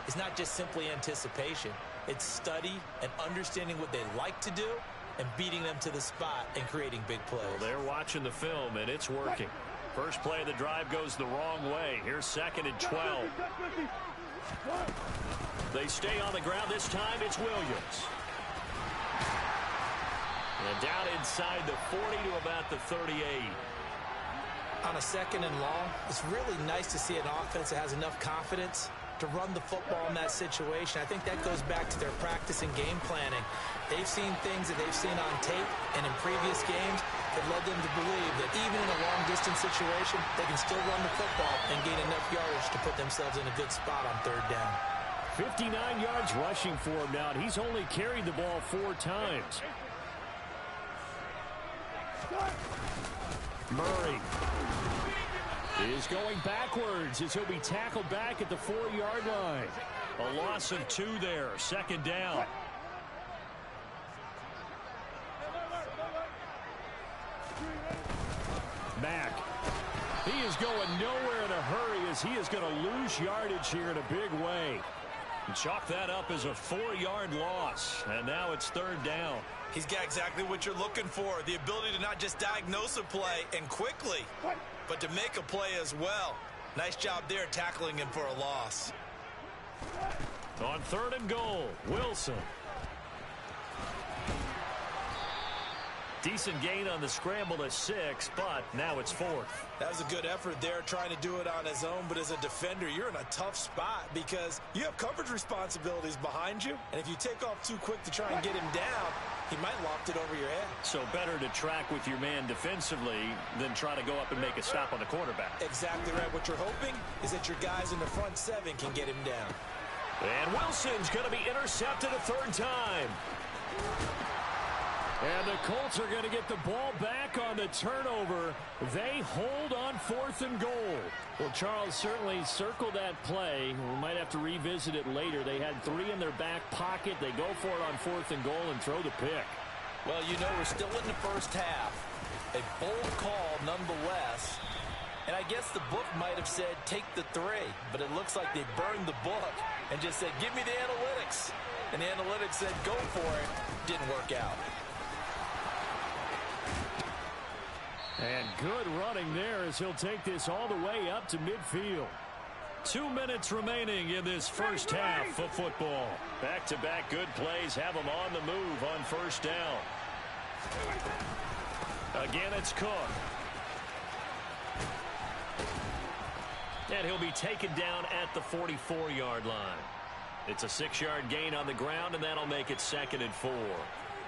It's not just simply anticipation. It's study and understanding what they like to do and beating them to the spot and creating big plays. Well, they're watching the film, and it's working. First play of the drive goes the wrong way. Here's 2nd and 12. They stay on the ground. This time it's Williams. And down inside the 40 to about the 38. On a 2nd and long, it's really nice to see an offense that has enough confidence to run the football in that situation. I think that goes back to their practice and game planning. They've seen things that they've seen on tape and in previous games that led them to believe that even in a long-distance situation, they can still run the football and gain enough yardage to put themselves in a good spot on 3rd down. 59 yards rushing for him now, and he's only carried the ball 4 times. Murray is going backwards as he'll be tackled back at the 4-yard line. A loss of 2 there, 2nd down. Mack. He is going nowhere in a hurry as he is going to lose yardage here in a big way. Chalk that up as a 4-yard loss, and now it's 3rd down. He's got exactly what you're looking for, the ability to not just diagnose a play and quickly, but to make a play as well. Nice job there tackling him for a loss. On 3rd and goal, Wilson. Decent gain on the scramble to 6, but now it's 4th. That was a good effort there, trying to do it on his own, but as a defender, you're in a tough spot because you have coverage responsibilities behind you, and if you take off too quick to try and get him down, he might loft it over your head. So better to track with your man defensively than try to go up and make a stop on the quarterback. Exactly right. What you're hoping is that your guys in the front 7 can get him down. And Wilson's going to be intercepted a 3rd time. And the Colts are going to get the ball back on the turnover. They hold on 4th and goal. Well, Charles, certainly circled that play. We might have to revisit it later. They had 3 in their back pocket. They go for it on 4th and goal and throw the pick. Well, you know, we're still in the first half. A bold call nonetheless. And I guess the book might have said take the 3, but it looks like they burned the book and just said give me the analytics. And the analytics said go for it. Didn't work out. And good running there as he'll take this all the way up to midfield. 2 minutes remaining in this first half of football. Back-to-back good plays have them on the move on 1st down. Again, it's Cook. And he'll be taken down at the 44-yard line. It's a 6-yard gain on the ground, and that'll make it 2nd and 4.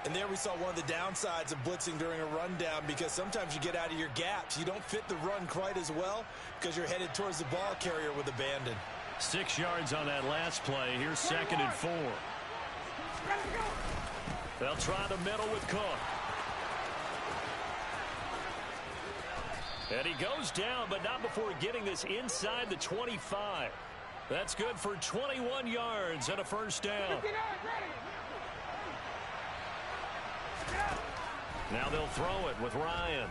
And there we saw one of the downsides of blitzing during a rundown because sometimes you get out of your gaps. You don't fit the run quite as well because you're headed towards the ball carrier with abandon. 6 yards on that last play. Here's 2nd and 4. They'll try the middle with Cook. And he goes down, but not before getting this inside the 25. That's good for 21 yards and a 1st down. Now they'll throw it with Ryan.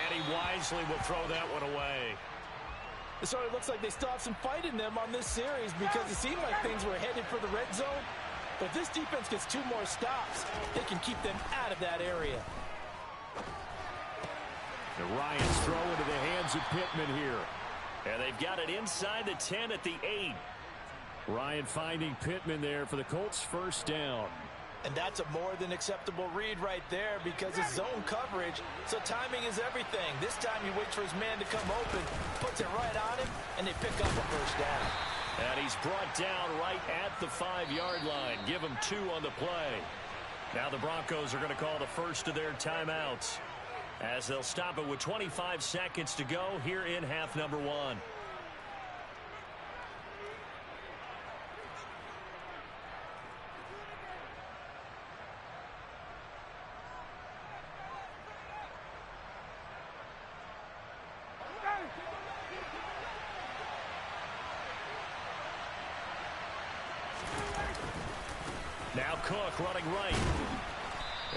And he wisely will throw that one away. So it looks like they still have some fight in them on this series because it seemed like things were headed for the red zone. But if this defense gets 2 more stops, they can keep them out of that area. And Ryan's throw into the hands of Pittman here. And they've got it inside the 10 at the 8. Ryan finding Pittman there for the Colts' 1st down. And that's a more than acceptable read right there because it's zone coverage, so timing is everything. This time he waits for his man to come open, puts it right on him, and they pick up a 1st down. And he's brought down right at the 5-yard line. Give him 2 on the play. Now the Broncos are going to call the first of their timeouts as they'll stop it with 25 seconds to go here in half number 1. Now Cook running right.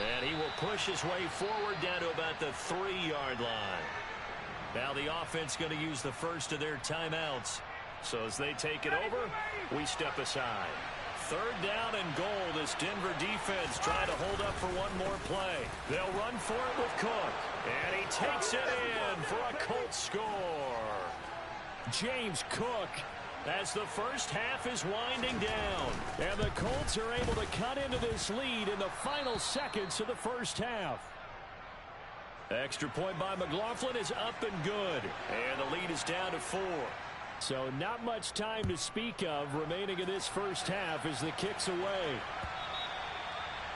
And he will push his way forward down to about the 3-yard line. Now the offense going to use the first of their timeouts. So as they take it over, we step aside. 3rd down and goal. This Denver defense trying to hold up for one more play. They'll run for it with Cook. And he takes it in for a Colts score. James Cook as the first half is winding down. And the Colts are able to cut into this lead in the final seconds of the first half. Extra point by McLaughlin is up and good. And the lead is down to 4. So not much time to speak of remaining in this first half as the kick's away.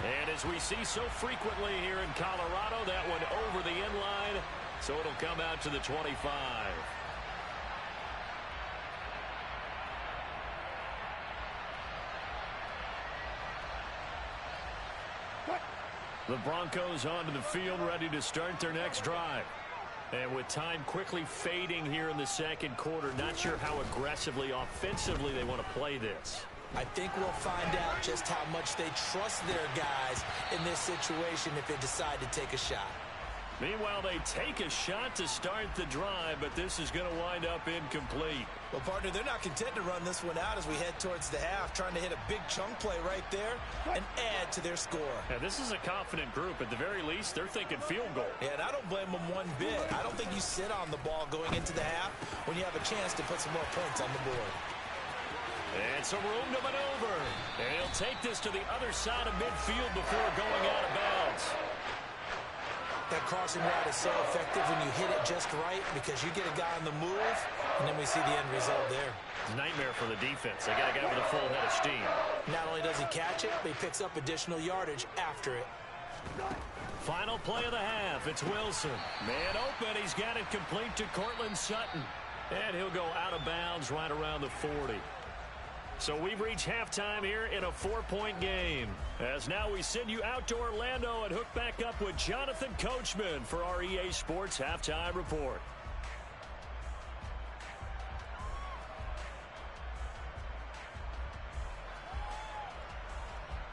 And as we see so frequently here in Colorado, that one over the end line, so it'll come out to the 25. The Broncos onto the field, ready to start their next drive. And with time quickly fading here in the second quarter, not sure how aggressively, offensively they want to play this. I think we'll find out just how much they trust their guys in this situation if they decide to take a shot. Meanwhile, they take a shot to start the drive, but this is going to wind up incomplete. Well, partner, they're not content to run this one out as we head towards the half, trying to hit a big chunk play right there and add to their score. Yeah, this is a confident group. At the very least, they're thinking field goal. Yeah, and I don't blame them one bit. I don't think you sit on the ball going into the half when you have a chance to put some more points on the board. And some room to maneuver. And he'll take this to the other side of midfield before going out of bounds. That crossing route is so effective when you hit it just right because you get a guy on the move, and then we see the end result there. It's a nightmare for the defense. They got a guy with a full head of steam. Not only does he catch it, but he picks up additional yardage after it. Final play of the half. It's Wilson. Man open. He's got it complete to Cortland Sutton. And he'll go out of bounds right around the 40. So we've reached halftime here in a 4-point game. As now we send you out to Orlando and hook back up with Jonathan Coachman for our EA Sports Halftime Report.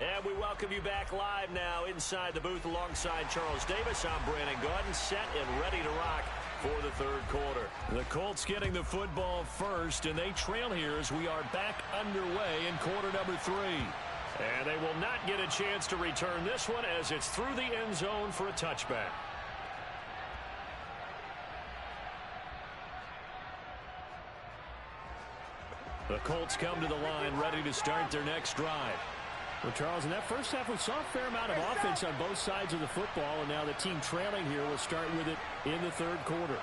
And we welcome you back live now inside the booth alongside Charles Davis. I'm Brandon Gaudin, set and ready to rock for the third quarter. The Colts getting the football first, and they trail here as we are back underway in quarter number 3. And they will not get a chance to return this one as it's through the end zone for a touchback. The Colts come to the line ready to start their next drive. Well, Charles, in that first half, we saw a fair amount of offense on both sides of the football, and now the team trailing here will start with it in the third quarter.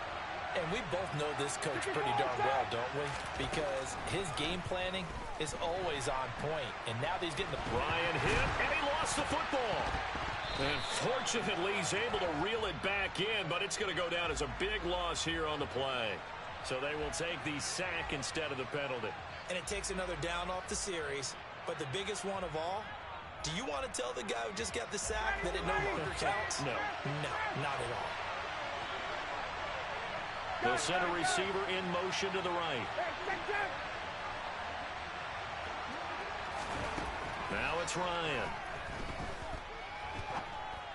And we both know this coach pretty darn well, don't we? Because his game planning is always on point. And now he's getting the... Ryan hit, and he lost the football. And fortunately, he's able to reel it back in, but it's going to go down as a big loss here on the play. So they will take the sack instead of the penalty. And it takes another down off the series. But the biggest one of all, do you want to tell the guy who just got the sack that it no longer counts? No. No, not at all. They'll send a receiver in motion to the right. Now it's Ryan.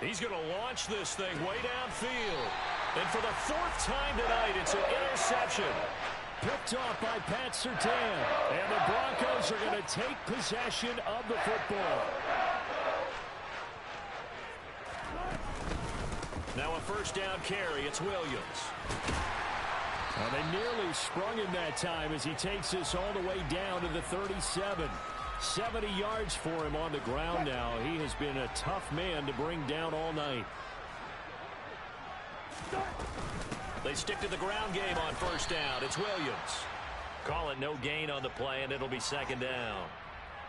He's going to launch this thing way downfield. And for the 4th time tonight, it's an interception. Picked off by Pat Surtain. And the Broncos are going to take possession of the football. Now a first down carry. It's Williams. And they nearly sprung him that time as he takes this all the way down to the 37. 70 yards for him on the ground now. He has been a tough man to bring down all night. They stick to the ground game on first down. It's Williams. Call it no gain on the play, and it'll be second down.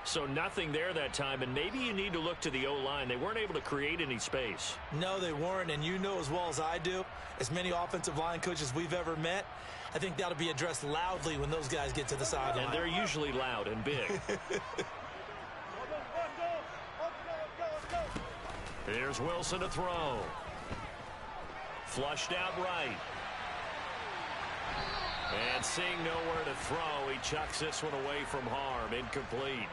So nothing there that time, and maybe you need to look to the O-line. They weren't able to create any space. No, they weren't, and you know as well as I do, as many offensive line coaches we've ever met, I think that'll be addressed loudly when those guys get to the sideline. And they're usually loud and big. Here's Wilson to throw. Flushed out right. And seeing nowhere to throw, he chucks this one away from harm. Incomplete.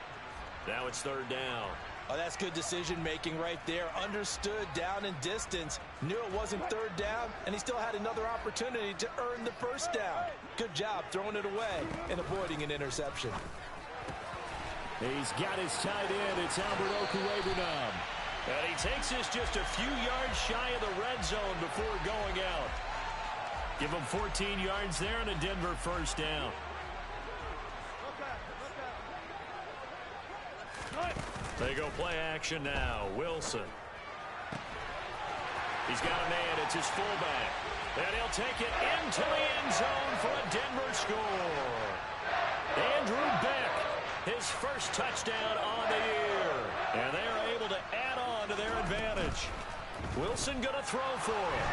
Now it's third down. Oh, that's good decision-making right there. Understood down and distance. Knew it wasn't third down, and he still had another opportunity to earn the first down. Good job throwing it away and avoiding an interception. He's got his tight end. It's Albert Okuegbunam. And he takes this just a few yards shy of the red zone before going out. Give him 14 yards there and a Denver first down. They go play action now. Wilson. He's got a man. It's his fullback. And he'll take it into the end zone for a Denver score. Andrew Beck, his first touchdown on the year. And they're able to add on to their advantage. Wilson going to throw for it.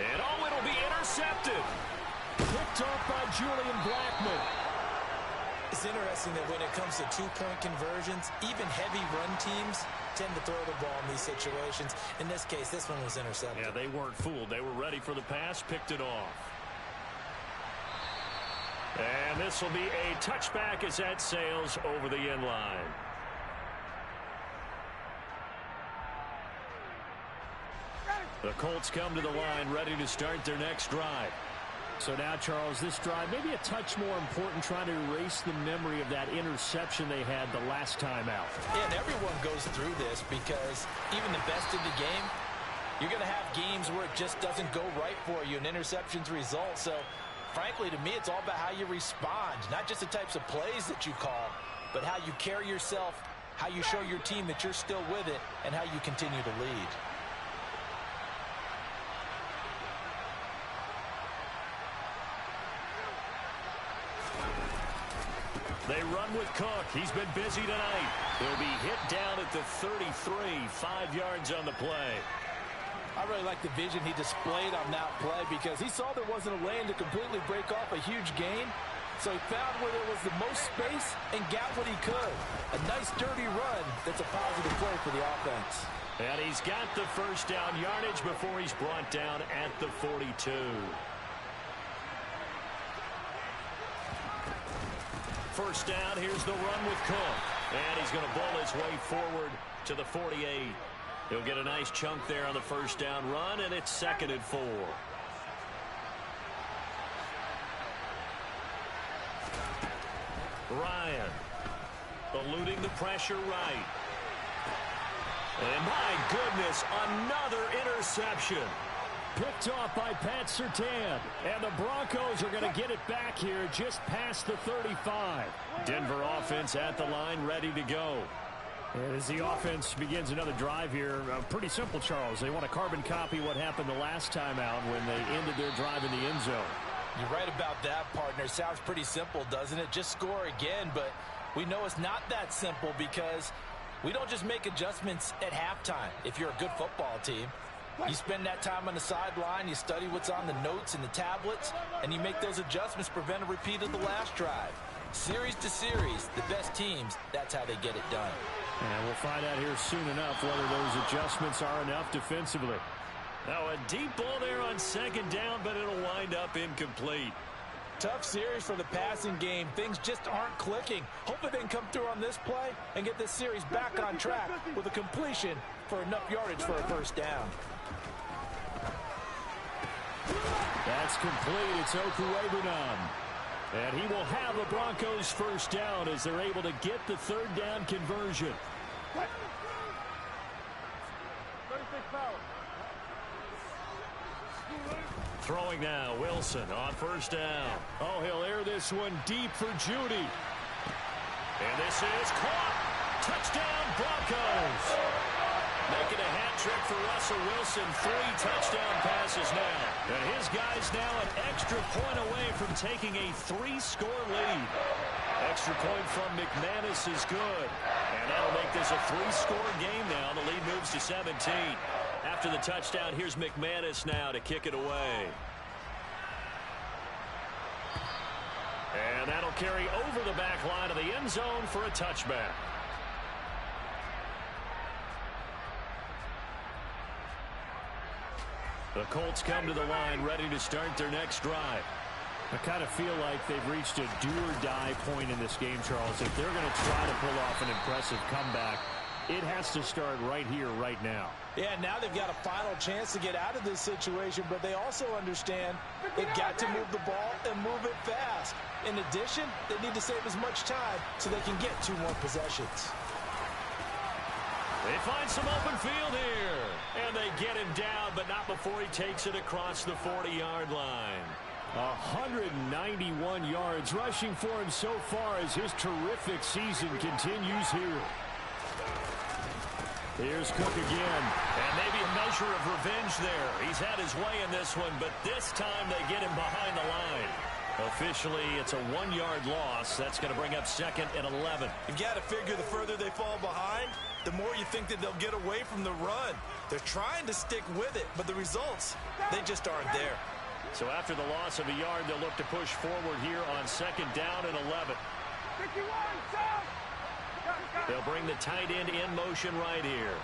And it'll be intercepted. Picked off by Julian Blackmon. It's interesting that when it comes to two-point conversions, even heavy run teams tend to throw the ball in these situations. In this case, this one was intercepted. Yeah, they weren't fooled. They were ready for the pass, picked it off. And this will be a touchback as that sails over the end line. The Colts come to the line, ready to start their next drive. So now, Charles, this drive maybe a touch more important, trying to erase the memory of that interception they had the last time out. Yeah, and everyone goes through this because even the best in the game, you're going to have games where it just doesn't go right for you, and interceptions result. So, frankly, to me, it's all about how you respond, not just the types of plays that you call, but how you carry yourself, how you show your team that you're still with it, and how you continue to lead. They run with Cook. He's been busy tonight. He'll be hit down at the 33, 5 yards on the play. I really like the vision he displayed on that play because he saw there wasn't a lane to completely break off a huge gain. So he found where there was the most space and got what he could. A nice dirty run that's a positive play for the offense. And he's got the first down yardage before he's brought down at the 42. First down, here's the run with Cook. And he's going to bowl his way forward to the 48. He'll get a nice chunk there on the first down run, and it's 2nd and 4. Ryan eluding the pressure right. And my goodness, another interception. Picked off by Pat Surtain. And the Broncos are going to get it back here just past the 35. Denver offense at the line, ready to go. And as the offense begins another drive here, pretty simple, Charles. They want to carbon copy what happened the last time out when they ended their drive in the end zone. You're right about that, partner. Sounds pretty simple, doesn't it? Just score again, but we know it's not that simple because we don't just make adjustments at halftime if you're a good football team. You spend that time on the sideline, you study what's on the notes and the tablets, and you make those adjustments, prevent a repeat of the last drive. Series to series, the best teams, that's how they get it done. And we'll find out here soon enough whether those adjustments are enough defensively. Now a deep ball there on 2nd down, but it'll wind up incomplete. Tough series for the passing game. Things just aren't clicking. Hopefully they can come through on this play and get this series back on track with a completion for enough yardage for a first down. That's complete. It's Okuegbunam. And he will have the Broncos first down as they're able to get the 3rd down conversion. 36 foul. Throwing now, Wilson on first down. Oh, he'll air this one deep for Judy. And this is caught. Touchdown, Broncos. Making a hat trick for Russell Wilson. 3 touchdown passes now. And his guys now an extra point away from taking a 3-score lead. Extra point from McManus is good. And that'll make this a 3-score game now. The lead moves to 17. After the touchdown, here's McManus now to kick it away. And that'll carry over the back line of the end zone for a touchback. The Colts come to the line ready to start their next drive. I kind of feel like they've reached a do-or-die point in this game, Charles. If they're going to try to pull off an impressive comeback, it has to start right here, right now. Yeah, now they've got a final chance to get out of this situation, but they also understand they've got to move the ball and move it fast. In addition, they need to save as much time so they can get 2 more possessions. They find some open field here, and they get him down, but not before he takes it across the 40-yard line. 191 yards rushing for him so far as his terrific season continues here. Here's Cook again. And maybe a measure of revenge there. He's had his way in this one, but this time they get him behind the line. Officially, it's a 1-yard loss. That's going to bring up 2nd and 11. You've got to figure the further they fall behind, the more you think that they'll get away from the run. They're trying to stick with it, but the results, they just aren't there. So after the loss of a yard, they'll look to push forward here on 2nd down and 11. 51, stop! They'll bring the tight end in motion right here.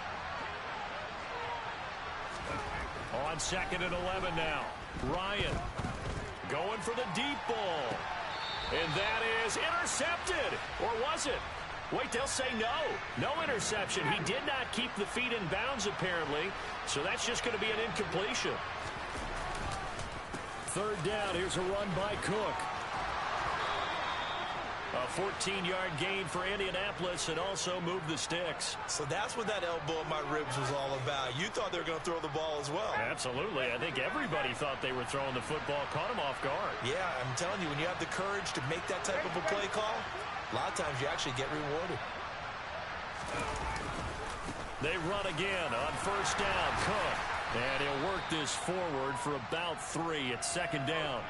On 2nd and 11 now. Ryan going for the deep ball. And that is intercepted. Or was it? Wait, they'll say no. No interception. He did not keep the feet in bounds, apparently. So that's just going to be an incompletion. 3rd down. Here's a run by Cook. A 14-yard gain for Indianapolis and also move the sticks. So that's what that elbow in my ribs was all about. You thought they were going to throw the ball as well. Absolutely. I think everybody thought they were throwing the football. Caught him off guard. Yeah, I'm telling you, when you have the courage to make that type of a play call, a lot of times you actually get rewarded. They run again on 1st down. Cook. And he'll work this forward for about 3 at 2nd down.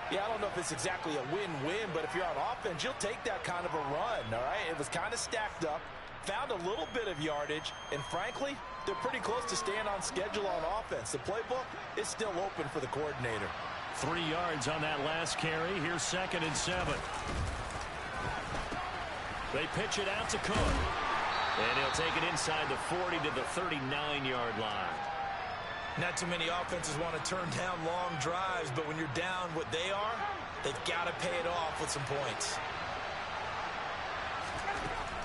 Yeah, I don't know if it's exactly a win-win, but if you're on offense, you'll take that kind of a run, all right? It was kind of stacked up, found a little bit of yardage, and frankly, they're pretty close to staying on schedule on offense. The playbook is still open for the coordinator. 3 yards on that last carry. Here's 2nd and 7. They pitch it out to Cook. And he'll take it inside the 40 to the 39-yard line. Not too many offenses want to turn down long drives, but when you're down what they are, they've got to pay it off with some points.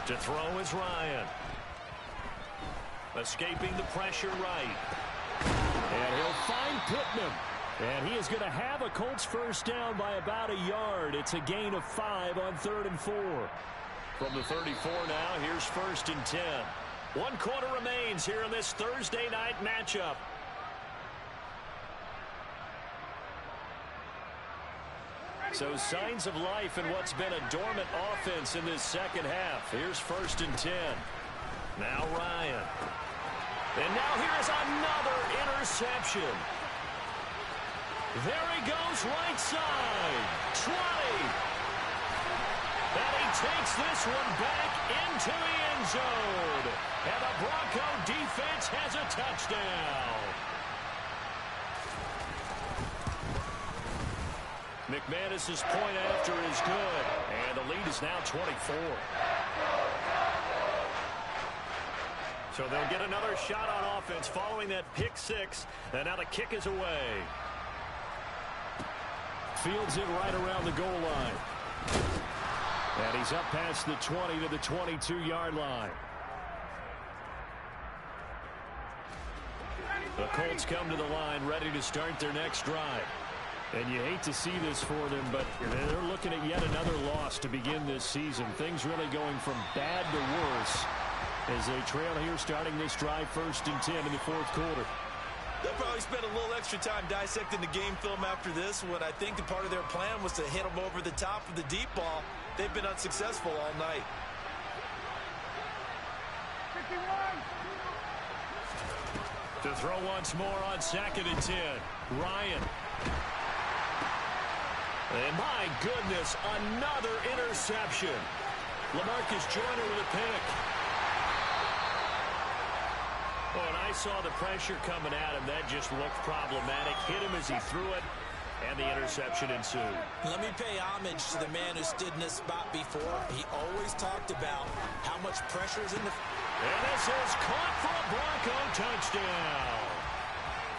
To throw is Ryan. Escaping the pressure right. And he'll find Pittman. And he is going to have a Colts 1st down by about a yard. It's a gain of 5 on 3rd and 4. From the 34 now, here's 1st and 10. 1 quarter remains here in this Thursday night matchup. So signs of life in what's been a dormant offense in this 2nd half. Here's 1st and 10. Now Ryan. And now here's another interception. There he goes right side. 20. And he takes this one back into the end zone. And the Bronco defense has a touchdown. McManus's point after is good. And the lead is now 24. So they'll get another shot on offense following that pick 6. And now the kick is away. Fields it right around the goal line. And he's up past the 20 to the 22-yard line. The Colts come to the line ready to start their next drive. And you hate to see this for them, but they're looking at yet another loss to begin this season. Things really going from bad to worse as they trail here starting this drive 1st and 10 in the 4th quarter. They'll probably spend a little extra time dissecting the game film after this when I think the part of their plan was to hit them over the top of the deep ball. They've been unsuccessful all night. 51. To throw once more on 2nd and 10. Ryan. And my goodness, another interception. LaMarcus Joyner with a pick. Oh, and I saw the pressure coming at him. That just looked problematic. Hit him as he threw it, and the interception ensued. Let me pay homage to the man who stood in this spot before. He always talked about how much pressure is in the... And this is caught for a Bronco touchdown.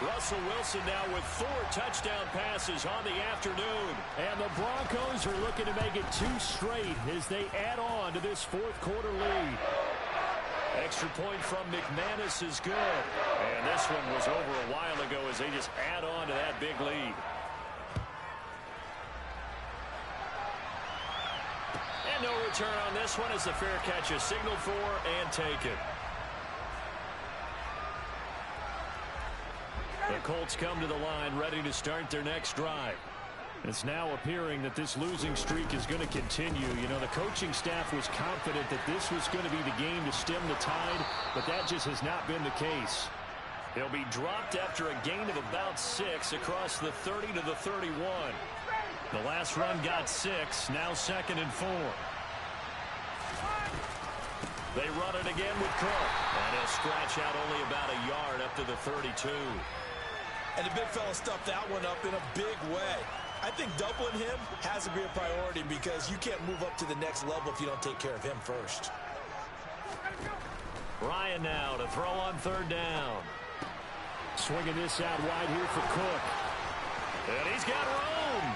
Russell Wilson now with 4 touchdown passes on the afternoon. And the Broncos are looking to make it 2 straight as they add on to this 4th quarter lead. Extra point from McManus is good. And this one was over a while ago as they just add on to that big lead. And no return on this one as the fair catch is signaled for and taken. The Colts come to the line ready to start their next drive. It's now appearing that this losing streak is going to continue. You know, the coaching staff was confident that this was going to be the game to stem the tide, but that just has not been the case. He'll be dropped after a gain of about 6 across the 30 to the 31. The last run got 6, now 2nd and 4. They run it again with Cook, and he'll scratch out only about a yard up to the 32. And the big fella stuffed that one up in a big way. I think doubling him has to be a priority because you can't move up to the next level if you don't take care of him first. Ryan now to throw on 3rd down. Swinging this out wide here for Cook. And he's got room.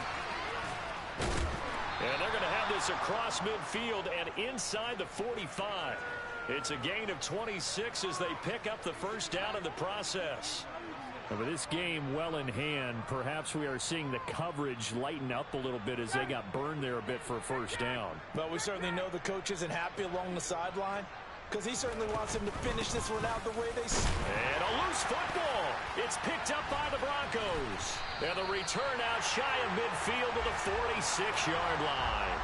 And they're going to have this across midfield and inside the 45. It's a gain of 26 as they pick up the first down in the process. With this game well in hand, perhaps we are seeing the coverage lighten up a little bit as they got burned there a bit for a first down. But we certainly know the coach isn't happy along the sideline because he certainly wants him to finish this one out the way they... And a loose football. It's picked up by the Broncos. And the return out shy of midfield to the 46-yard line.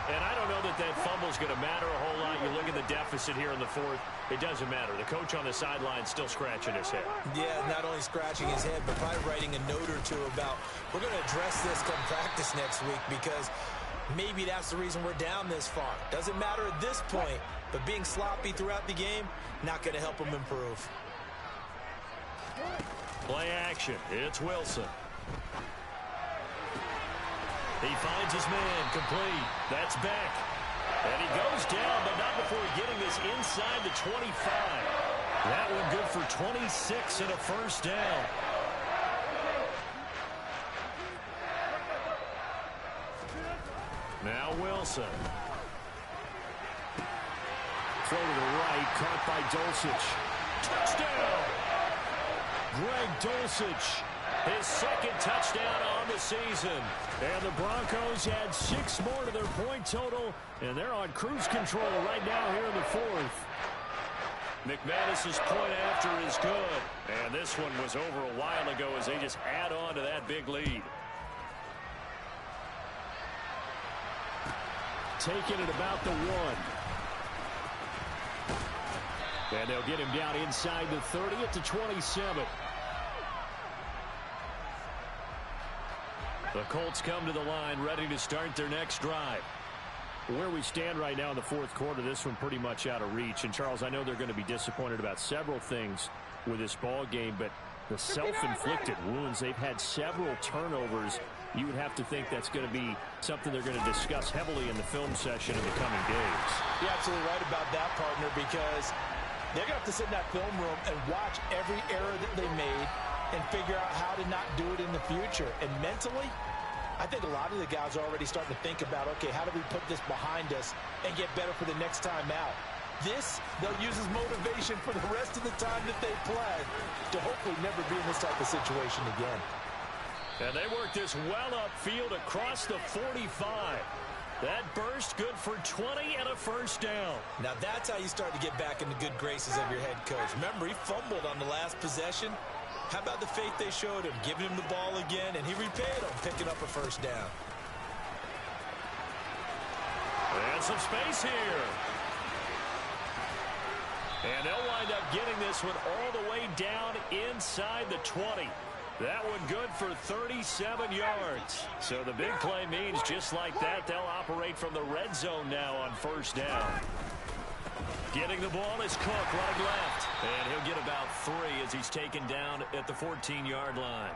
And I don't know that that fumble is going to matter a whole lot. You look at the deficit here in the 4th. It doesn't matter. The coach on the sideline still scratching his head. Yeah, not only scratching his head, but probably writing a note or two about we're going to address this come practice next week because maybe that's the reason we're down this far. Doesn't matter at this point, but being sloppy throughout the game, not going to help him improve. Play action. It's Wilson. He finds his man, complete. That's Beck. And he goes down, but not before getting this inside the 25. That one good for 26 and a first down. Now Wilson. Throw to the right, caught by Dulcich. Touchdown! Greg Dulcich. His 2nd touchdown on the season. And the Broncos had 6 more to their point total, and they're on cruise control right now here in the 4th. McManus's point after is good. And this one was over a while ago as they just add on to that big lead. Taking it about the 1. And they'll get him down inside the 30 at the 27. The Colts come to the line, ready to start their next drive. Where we stand right now in the 4th quarter, this one pretty much out of reach. And, Charles, I know they're going to be disappointed about several things with this ball game, but the self-inflicted wounds, they've had several turnovers. You would have to think that's going to be something they're going to discuss heavily in the film session in the coming days. You're absolutely right about that, partner, because they're going to have to sit in that film room and watch every error that they made and figure out how to not do it in the future. And mentally, I think a lot of the guys are already starting to think about, okay, how do we put this behind us and get better for the next time out? This, they'll use as motivation for the rest of the time that they play to hopefully never be in this type of situation again. And they work this well upfield across the 45. That burst good for 20 and a first down. Now that's how you start to get back in the good graces of your head coach. Remember, he fumbled on the last possession. How about the faith they showed him, giving him the ball again, and he repaid him, picking up a first down. And some space here. And they'll wind up getting this one all the way down inside the 20. That one good for 37 yards. So the big play means just like that, they'll operate from the red zone now on first down. Getting the ball is Cook running left. And he'll get about 3 as he's taken down at the 14-yard line.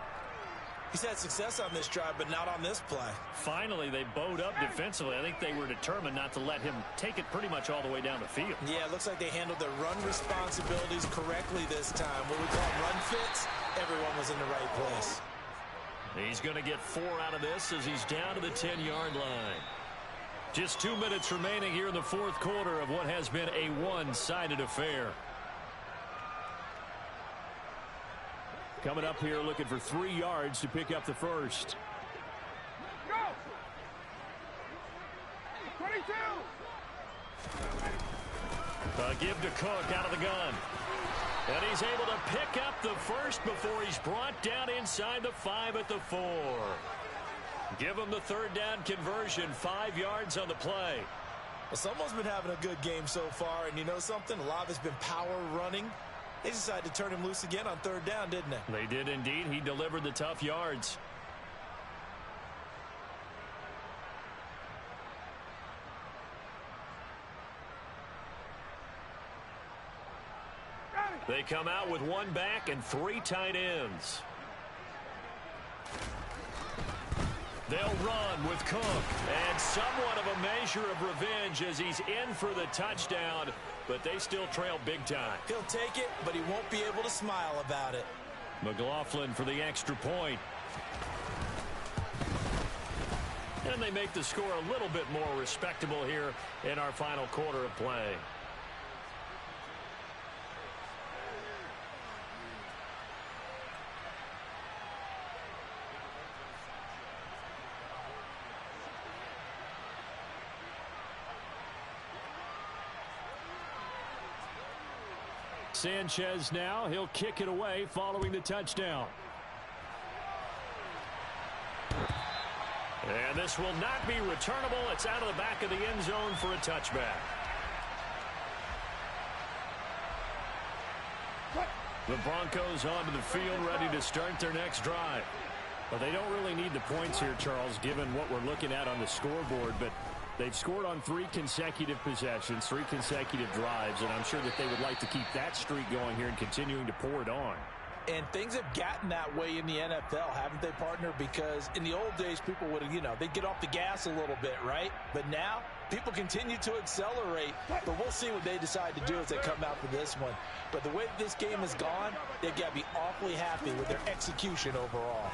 He's had success on this drive, but not on this play. Finally, they bowed up defensively. I think they were determined not to let him take it pretty much all the way down the field. Yeah, it looks like they handled their run responsibilities correctly this time. What we call run fits, everyone was in the right place. He's going to get 4 out of this as he's down to the 10-yard line. Just 2 minutes remaining here in the 4th quarter of what has been a one-sided affair. Coming up here looking for 3 yards to pick up the first. Go! 22! Give to Cook out of the gun. And he's able to pick up the first before he's brought down inside the 5 at the 4. Give them the third down conversion, 5 yards on the play. Well, someone's been having a good game so far, and you know something? A lot of it's been power running. They decided to turn him loose again on third down, didn't they? They did indeed. He delivered the tough yards. They come out with 1 back and 3 tight ends. They'll run with Cook, and somewhat of a measure of revenge as he's in for the touchdown, but they still trail big time. He'll take it, but he won't be able to smile about it. McLaughlin for the extra point. And they make the score a little bit more respectable here in our final quarter of play. Sanchez now, he'll kick it away following the touchdown. And this will not be returnable. It's out of the back of the end zone for a touchback. The Broncos onto the field ready to start their next drive. Well, they don't really need the points here, Charles, given what we're looking at on the scoreboard, but they've scored on 3 consecutive possessions, 3 consecutive drives, and I'm sure that they would like to keep that streak going here and continuing to pour it on. And things have gotten that way in the NFL, haven't they, partner? Because in the old days, people would, they'd get off the gas a little bit, right? But now, people continue to accelerate. But we'll see what they decide to do as they come out for this one. But the way that this game has gone, they've got to be awfully happy with their execution overall.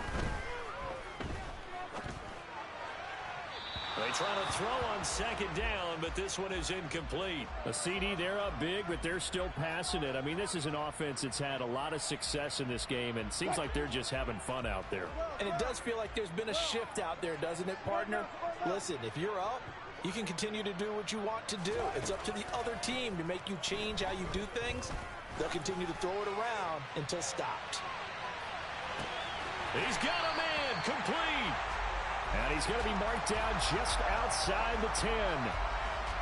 They try to throw on second down, but this one is incomplete. A CD, they're up big, but they're still passing it. I mean, this is an offense that's had a lot of success in this game, and it seems like they're just having fun out there. And it does feel like there's been a shift out there, doesn't it, partner? Listen, if you're up, you can continue to do what you want to do. It's up to the other team to make you change how you do things. They'll continue to throw it around until stopped. He's got a man, complete. And he's going to be marked down just outside the 10.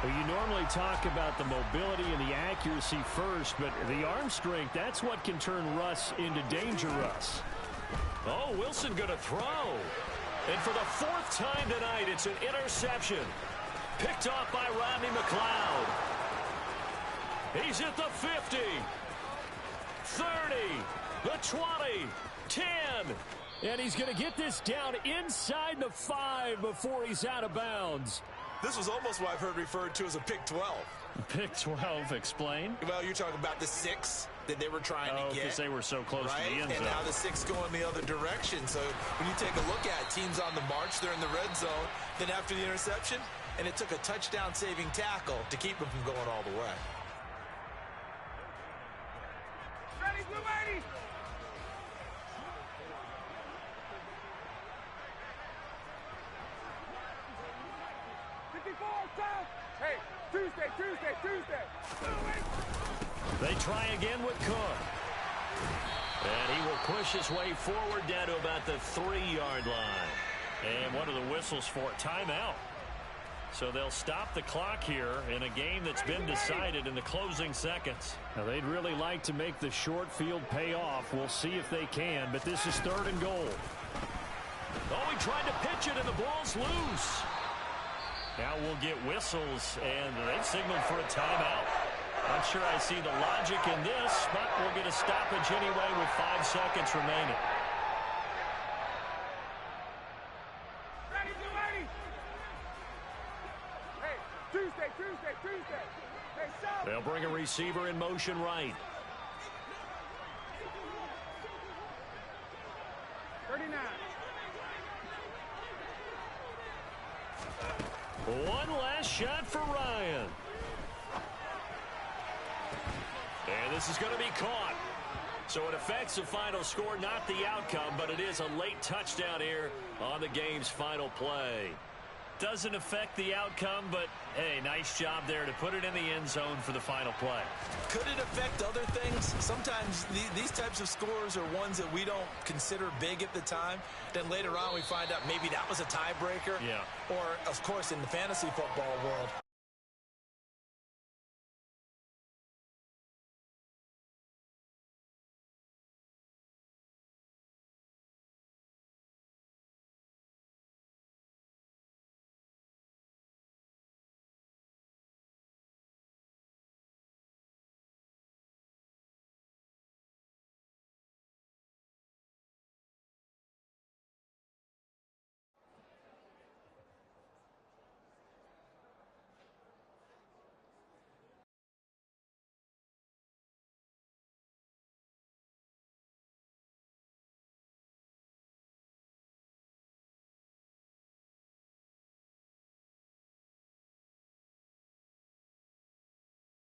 Well, you normally talk about the mobility and the accuracy first, but the arm strength, that's what can turn Russ into danger Russ. Oh, Wilson going to throw. And for the 4th time tonight, it's an interception. Picked off by Rodney McLeod. He's at the 50, 30, the 20, 10. And he's going to get this down inside the 5 before he's out of bounds. This was almost what I've heard referred to as a pick 12. Pick 12, explain. Well, you're talking about the 6 that they were trying to get. Because they were so close to the end zone. And now the 6 going the other direction. So when you take a look at it, teams on the march, they're in the red zone. Then after the interception, and it took a touchdown-saving tackle to keep them from going all the way. Ready, Blue 80! Hey, Tuesday. They try again with Cook. And he will push his way forward down to about the 3-yard line. And one of the whistles for timeout. So they'll stop the clock here in a game that's been decided in the closing seconds. Now, they'd really like to make the short field pay off. We'll see if they can, but this is 3rd and goal. Oh, he tried to pitch it, and the ball's loose. Now we'll get whistles, and they've signaled for a timeout. Not sure I see the logic in this, but we'll get a stoppage anyway with 5 seconds remaining. Ready, Blue 80! Hey, Tuesday. Hey, stop! They'll bring a receiver in motion right. 39. One last shot for Ryan. And this is going to be caught. So it affects the final score, not the outcome, but it is a late touchdown here on the game's final play. Doesn't affect the outcome, but, hey, nice job there to put it in the end zone for the final play. Could it affect other things? Sometimes these types of scores are ones that we don't consider big at the time. Then later on we find out maybe that was a tiebreaker. Yeah. Or, of course, in the fantasy football world,